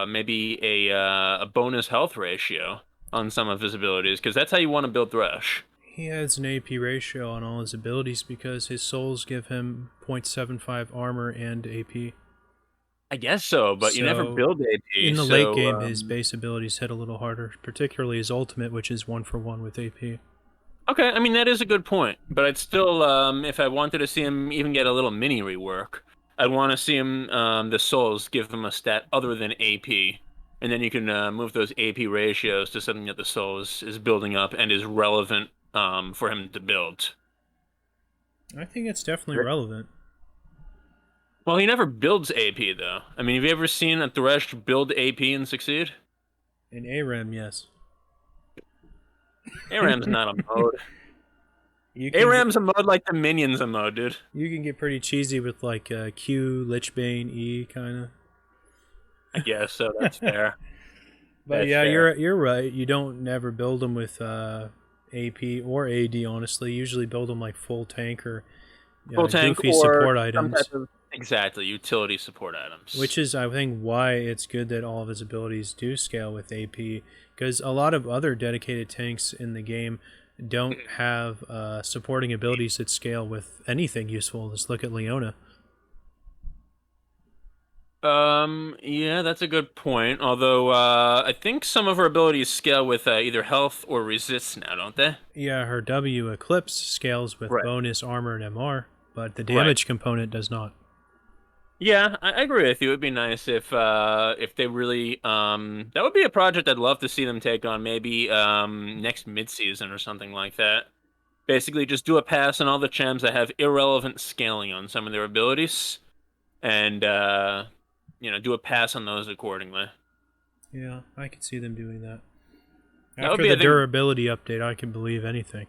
maybe a bonus health ratio on some of his abilities, because that's how you want to build Thresh. He has an AP ratio on all his abilities because his souls give him 0.75 armor and AP. I guess so, but you never So, build AP. In the late game, his base abilities hit a little harder, particularly his ultimate, which is 1-for-1 with AP. Okay, I mean, that is a good point, but I'd still, if I wanted to see him even get a little mini rework, I'd want to see him, the souls, give him a stat other than AP, and then you can move those AP ratios to something that the souls is building up and is relevant for him to build. I think it's definitely relevant. Well, he never builds AP, though. I mean, have you ever seen a Thresh build AP and succeed? In ARAM, yes. ARAM's not a mode. ARAM's a mode like the Minions a mode, dude. You can get pretty cheesy with, like, Q, Lichbane, E, kind of. I guess so, that's fair. But that's fair. You're right. You don't never build them with AP or AD, honestly. You usually build them like full tank or full tank goofy or support items. Exactly, utility support items. Which is, I think, why it's good that all of his abilities do scale with AP, because a lot of other dedicated tanks in the game don't have supporting abilities that scale with anything useful. Let's look at Leona. Yeah, that's a good point. Although, I think some of her abilities scale with either health or resist now, don't they? Yeah, her W Eclipse scales with bonus armor and MR, but the damage component does not. Yeah, I agree with you. It'd be nice if they really that would be a project I'd love to see them take on, maybe next mid-season or something like that. Basically, just do a pass on all the champs that have irrelevant scaling on some of their abilities, and do a pass on those accordingly. Yeah, I could see them doing that. After the durability update, I can believe anything.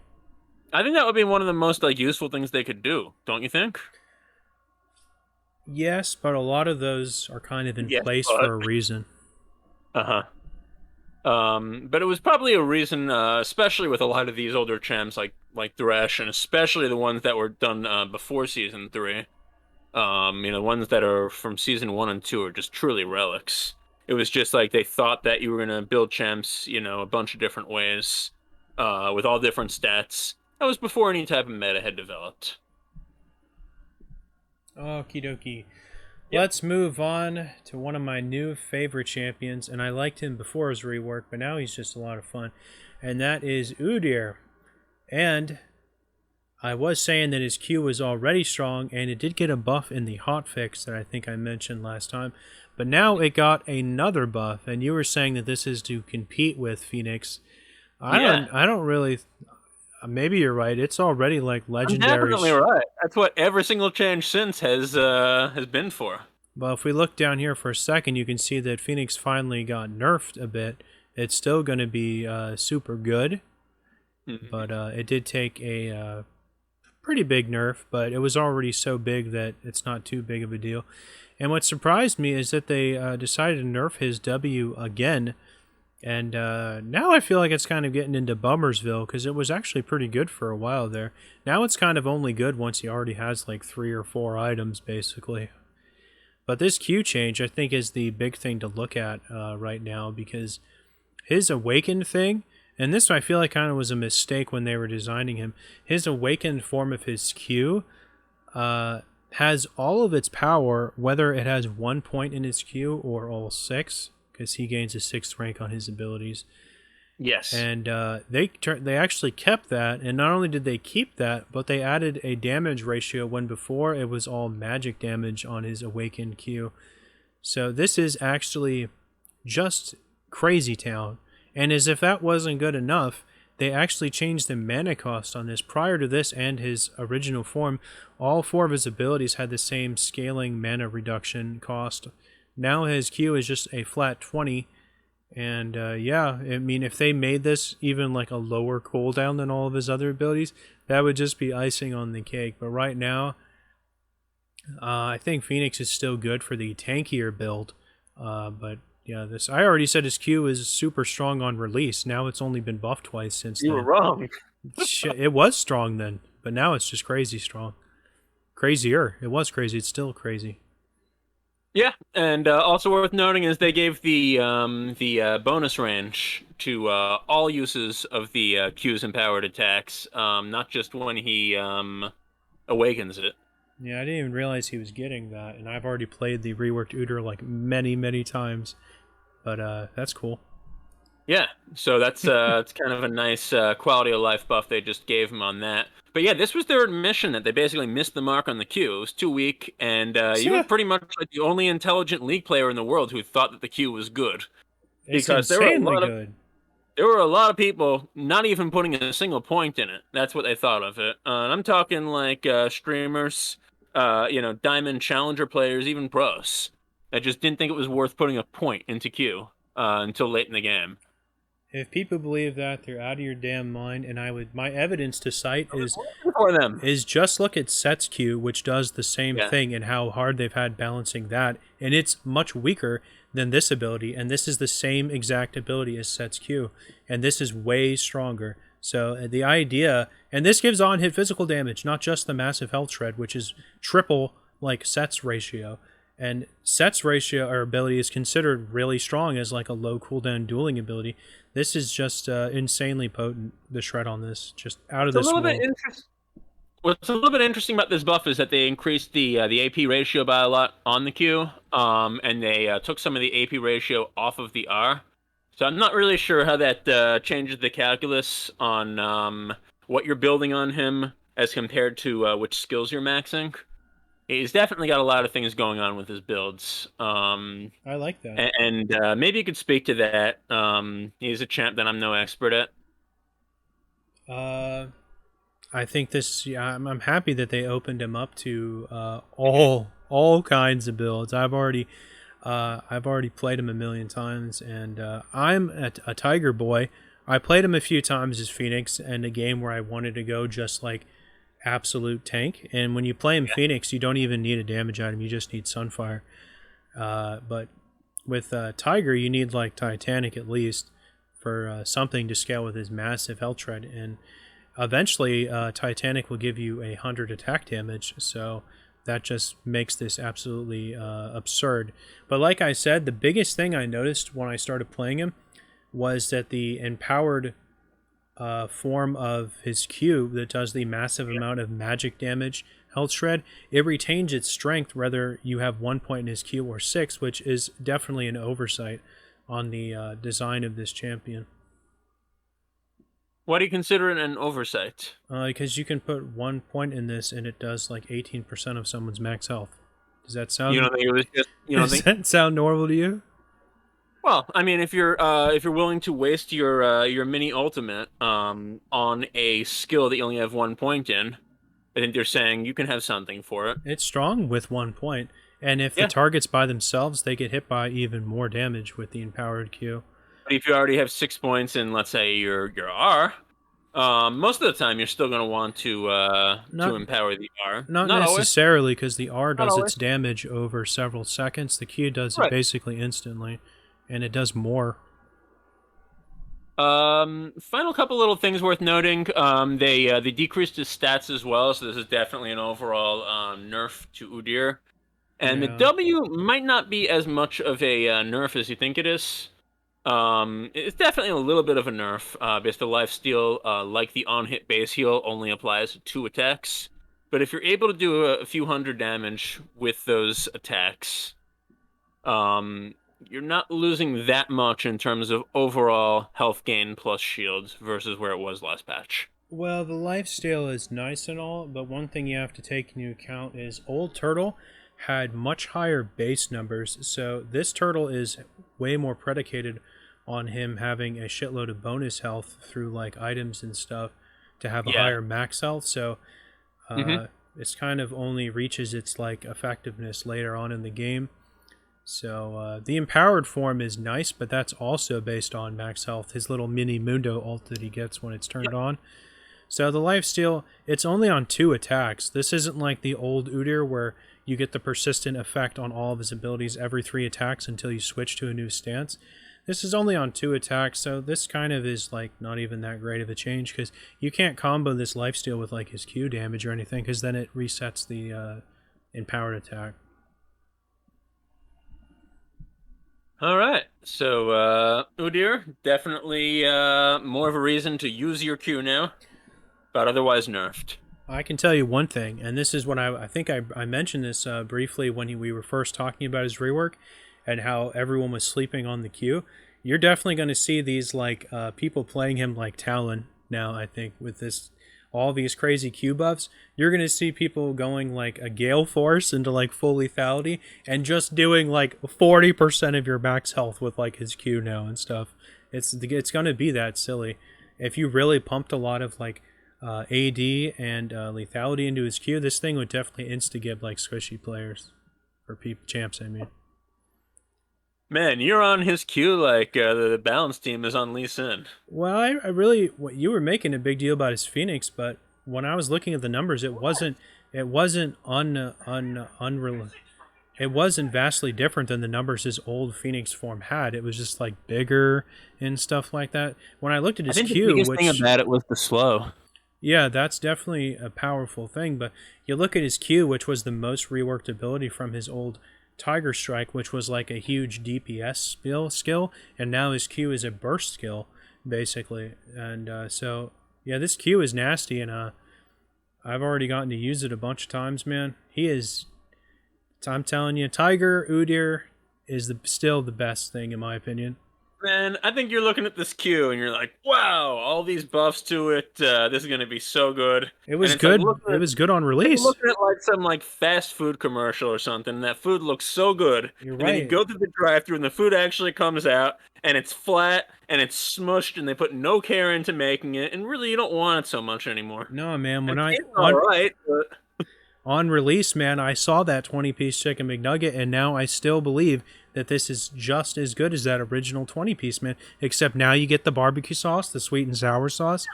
I think that would be one of the most useful things they could do, don't you think? Yes, but a lot of those are kind of in place for a reason. But it was probably a reason, especially with a lot of these older champs like Thresh, and especially the ones that were done before Season 3. Ones that are from Season 1 and 2 are just truly relics. It was just like they thought that you were going to build champs, a bunch of different ways, with all different stats. That was before any type of meta had developed. Okie dokie. Let's move on to one of my new favorite champions, and I liked him before his rework, but now he's just a lot of fun, and that is Udyr. And I was saying that his Q was already strong, and it did get a buff in the hotfix that I think I mentioned last time, but now it got another buff, and you were saying that this is to compete with Phoenix. I don't really. Maybe you're right. It's already like legendary. I'm definitely right. That's what every single change since has been for. Well, if we look down here for a second, you can see that Phoenix finally got nerfed a bit. It's still going to be super good, but it did take a pretty big nerf, but it was already so big that it's not too big of a deal. And what surprised me is that they decided to nerf his W again. And now I feel like it's kind of getting into Bummersville because it was actually pretty good for a while there. Now it's kind of only good once he already has like 3 or 4 items, basically. But this Q change, I think, is the big thing to look at right now because his Awakened thing, and this I feel like kind of was a mistake when they were designing him, his Awakened form of his Q has all of its power, whether it has 1 point in its Q or all 6. Because he gains a 6th rank on his abilities. Yes. And they actually kept that, and not only did they keep that, but they added a damage ratio when before it was all magic damage on his Awakened Q. So this is actually just crazy town. And as if that wasn't good enough, they actually changed the mana cost on this. Prior to this and his original form, all 4 of his abilities had the same scaling mana reduction cost. Now his Q is just a flat 20, and yeah, I mean, if they made this even like a lower cooldown than all of his other abilities, that would just be icing on the cake. But right now, I think Phoenix is still good for the tankier build, but yeah, I already said his Q is super strong on release. Now it's only been buffed twice since You then. were wrong. It was strong then, but now it's just crazy strong. Crazier. It was crazy. It's still crazy. Yeah, and also worth noting is they gave the bonus range to all uses of the Q's empowered attacks, not just when he awakens it. Yeah, I didn't even realize he was getting that, and I've already played the reworked Udyr like many, many times, but that's cool. Yeah, so that's it's kind of a nice quality of life buff they just gave him on that. But yeah, this was their admission that they basically missed the mark on the Q. It was too weak, and you were pretty much like the only intelligent League player in the world who thought that the Q was good. It's because insanely good. There were a lot of people not even putting a single point in it. That's what they thought of it. And I'm talking like streamers, Diamond Challenger players, even pros. That just didn't think it was worth putting a point into Q until late in the game. If people believe that, they're out of your damn mind. And my evidence to cite is just look at Set's Q, which does the same thing, and how hard they've had balancing that, and it's much weaker than this ability, and this is the same exact ability as Set's Q, and this is way stronger. So the idea, and this gives on-hit physical damage, not just the massive health shred, which is triple like Set's ratio. And Set's ratio or ability is considered really strong as like a low cooldown dueling ability. This is just insanely potent, the shred on this, just out of this world. What's a little bit interesting about this buff is that they increased the AP ratio by a lot on the Q, and they took some of the AP ratio off of the R. So I'm not really sure how that changes the calculus on what you're building on him as compared to which skills you're maxing. He's definitely got a lot of things going on with his builds. I like that. And maybe you could speak to that. He's a champ that I'm no expert at. I think this. Yeah, I'm happy that they opened him up to all kinds of builds. I've already played him a million times, and I'm a Tiger boy. I played him a few times as Phoenix in a game where I wanted to go just like absolute tank, and when you play him Phoenix, you don't even need a damage item, you just need Sunfire. But with Tiger, you need like Titanic at least for something to scale with his massive health shred, and eventually Titanic will give you 100 attack damage, so that just makes this absolutely absurd. But like I said, the biggest thing I noticed when I started playing him was that the empowered form of his Q that does the massive amount of magic damage health shred, it retains its strength whether you have 1 point in his Q or 6, which is definitely an oversight on the design of this champion. Why do you consider it an oversight? Because you can put 1 point in this and it does like 18% of someone's max health. Does that sound? You don't think it was just? You don't Does think? that sound normal to you? Well, I mean, if you're willing to waste your mini ultimate on a skill that you only have 1 point in, I think they're saying you can have something for it. It's strong with 1 point, and if Yeah. the target's by themselves, they get hit by even more damage with the empowered Q. But if you already have 6 points in, let's say your R, most of the time you're still going to want to empower the R. Not always. necessarily, because the R does always. its damage over several seconds. The Q does it Right. basically instantly, and it does more. Final couple little things worth noting. They decreased his stats as well, so this is definitely an overall nerf to Udyr. And Yeah. the W might not be as much of a nerf as you think it is. It's definitely a little bit of a nerf, because the lifesteal, like the on-hit base heal, only applies to 2 attacks. But if you're able to do a few hundred damage with those attacks, you're not losing that much in terms of overall health gain plus shields versus where it was last patch. Well, the lifesteal is nice and all, but one thing you have to take into account is Old Turtle had much higher base numbers, so this turtle is way more predicated on him having a shitload of bonus health through like items and stuff to have a Yeah. higher max health, so Mhm. it's kind of only reaches its like effectiveness later on in the game. So the empowered form is nice, but that's also based on max health, his little mini Mundo ult that he gets when it's turned on. So the lifesteal, it's only on 2 attacks. This isn't like the old Udyr where you get the persistent effect on all of his abilities every 3 attacks until you switch to a new stance. This is only on 2 attacks, so this kind of is like not even that great of a change, because you can't combo this lifesteal with like his Q damage or anything, because then it resets the empowered attack. All right, so Udyr, definitely more of a reason to use your Q now, but otherwise nerfed. I can tell you one thing, and this is when I think I mentioned this briefly when we were first talking about his rework and how everyone was sleeping on the Q. You're definitely going to see these like people playing him like Talon now, I think, with this all these crazy Q buffs. You're going to see people going like a Gale Force into like full lethality and just doing like 40% of your max health with like his Q now and stuff. It's going to be that silly. If you really pumped a lot of like AD and lethality into his Q, this thing would definitely insta-gib like squishy players. Or champs, I mean. Man, you're on his Q like the balance team is on Lee Sin. Well, I really, you were making a big deal about his Phoenix, but when I was looking at the numbers, it wasn't it wasn't vastly different than the numbers his old Phoenix form had. It was just like bigger and stuff like that. When I looked at his I think Q, the biggest which thing about it was the slow. yeah, that's definitely a powerful thing, but you look at his Q, which was the most reworked ability from his old Tiger Strike, which was like a huge DPS skill, and now his Q is a burst skill, basically. And so, yeah, this Q is nasty, and I've already gotten to use it a bunch of times, man. He is, I'm telling you, Tiger Udyr is still the best thing, in my opinion. Man, I think you're looking at this Q and you're like, wow, all these buffs to it. This is going to be so good. It was And it's like good. looking It at- was good on You're release. looking at like some like fast food commercial or something, and that food looks so good. You're and then you right. go through the drive-through, and the food actually comes out, and it's flat, and it's smushed, and they put no care into making it, and really you don't want it so much anymore. No, man. When And I it's all right, but on release, man, I saw that 20-piece chicken McNugget, and now I still believe that this is just as good as that original 20-piece, man. Except now you get the barbecue sauce, the sweet and sour sauce,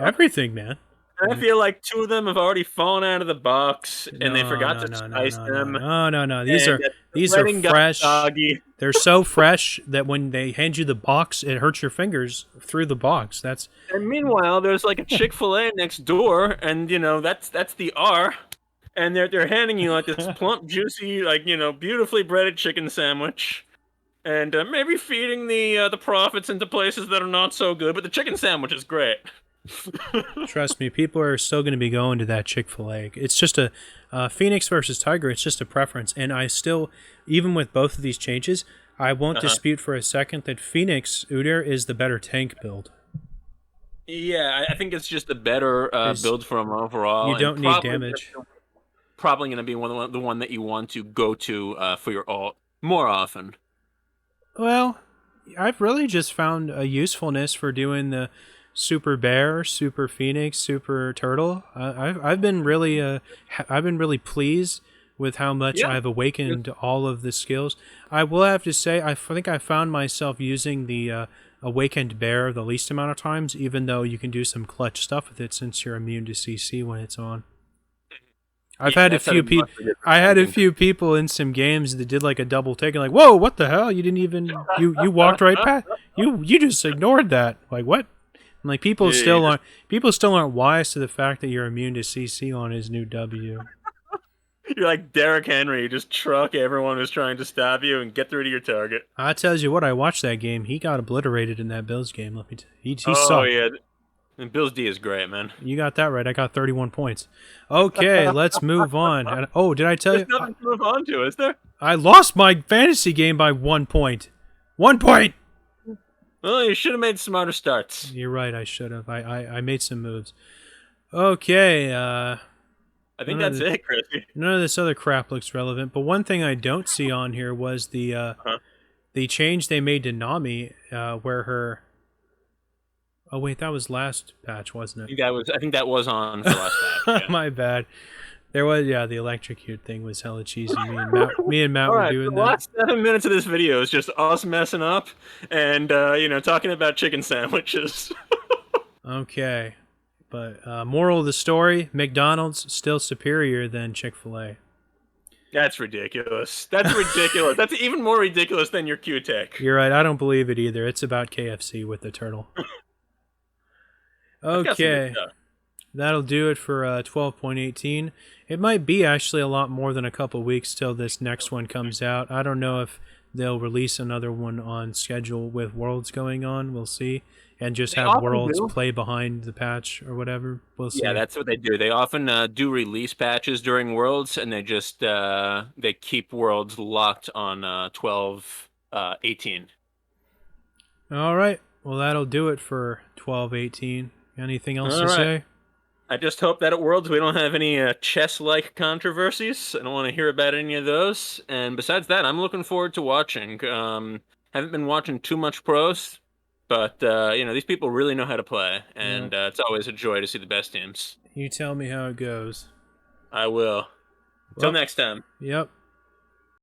everything, man. I feel like 2 of them have already fallen out of the box, and they forgot to spice them. No. These are Breading got fresh. soggy. They're so fresh that when they hand you the box, it hurts your fingers through the box. That's And meanwhile, there's like a Chick-fil-A next door, and that's the R, and they're handing you like this plump, juicy, like beautifully breaded chicken sandwich, and maybe feeding the profits into places that are not so good, but the chicken sandwich is great. Trust me, people are still going to be going to that Chick-fil-A. It's just a Phoenix versus Tiger. It's just a preference, and I still, even with both of these changes, I won't dispute for a second that Phoenix Udyr is the better tank build. Yeah, I think it's just a better build for him overall. You and don't need damage. Probably going to be the one that you want to go to for your ult more often. Well, I've really just found a usefulness for doing the Super Bear, Super Phoenix, Super Turtle. I've been really pleased with how much I've awakened all of the skills. I will have to say I think I found myself using the Awakened Bear the least amount of times, even though you can do some clutch stuff with it since you're immune to CC when it's on. I had a few people in some games that did like a double take and like, whoa, what the hell? You didn't even you walked right past you just ignored that. Like what? And like people still aren't wise to the fact that you're immune to CC on his new W. You're like Derrick Henry. You just truck everyone who's trying to stab you and get through to your target. I tells you what, I watched that game. He got obliterated in that Bills game. Let me he oh sucked. Yeah, and Bills D is great, man. You got that right. I got 31 points. Okay, let's move on. And, did I tell There's you? nothing to move on to, is there? I lost my fantasy game by 1 point. 1 point. Well, you should have made smarter starts. You're right. I should have. I made some moves. Okay. I think that's it, Chrissy. None of this other crap looks relevant. But one thing I don't see on here was the change they made to Nami, where her. Oh wait, that was last patch, wasn't it? I think that was on for last patch. Yeah. My bad. There was the electrocute thing was hella cheesy. Me and Matt were doing the that. last 7 minutes of this video is just us messing up and talking about chicken sandwiches. Okay, but moral of the story: McDonald's still superior than Chick-fil-A. That's ridiculous. That's ridiculous. That's even more ridiculous than your Q-Tech. You're right. I don't believe it either. It's about KFC with the turtle. Okay, that'll do it for 12.18. It might be actually a lot more than a couple weeks till this next one comes out. I don't know if they'll release another one on schedule with Worlds going on. We'll see. And just have Worlds play behind the patch or whatever. We'll see. Yeah, that's what they do. They often do release patches during Worlds, and they just they keep Worlds locked on 12.18. All right. Well, that'll do it for 12.18. Anything else to say? I just hope that at Worlds we don't have any chess-like controversies. I don't want to hear about any of those. And besides that, I'm looking forward to watching. Haven't been watching too much pros, but these people really know how to play, and it's always a joy to see the best teams. You tell me how it goes. I will. Till next time. Yep.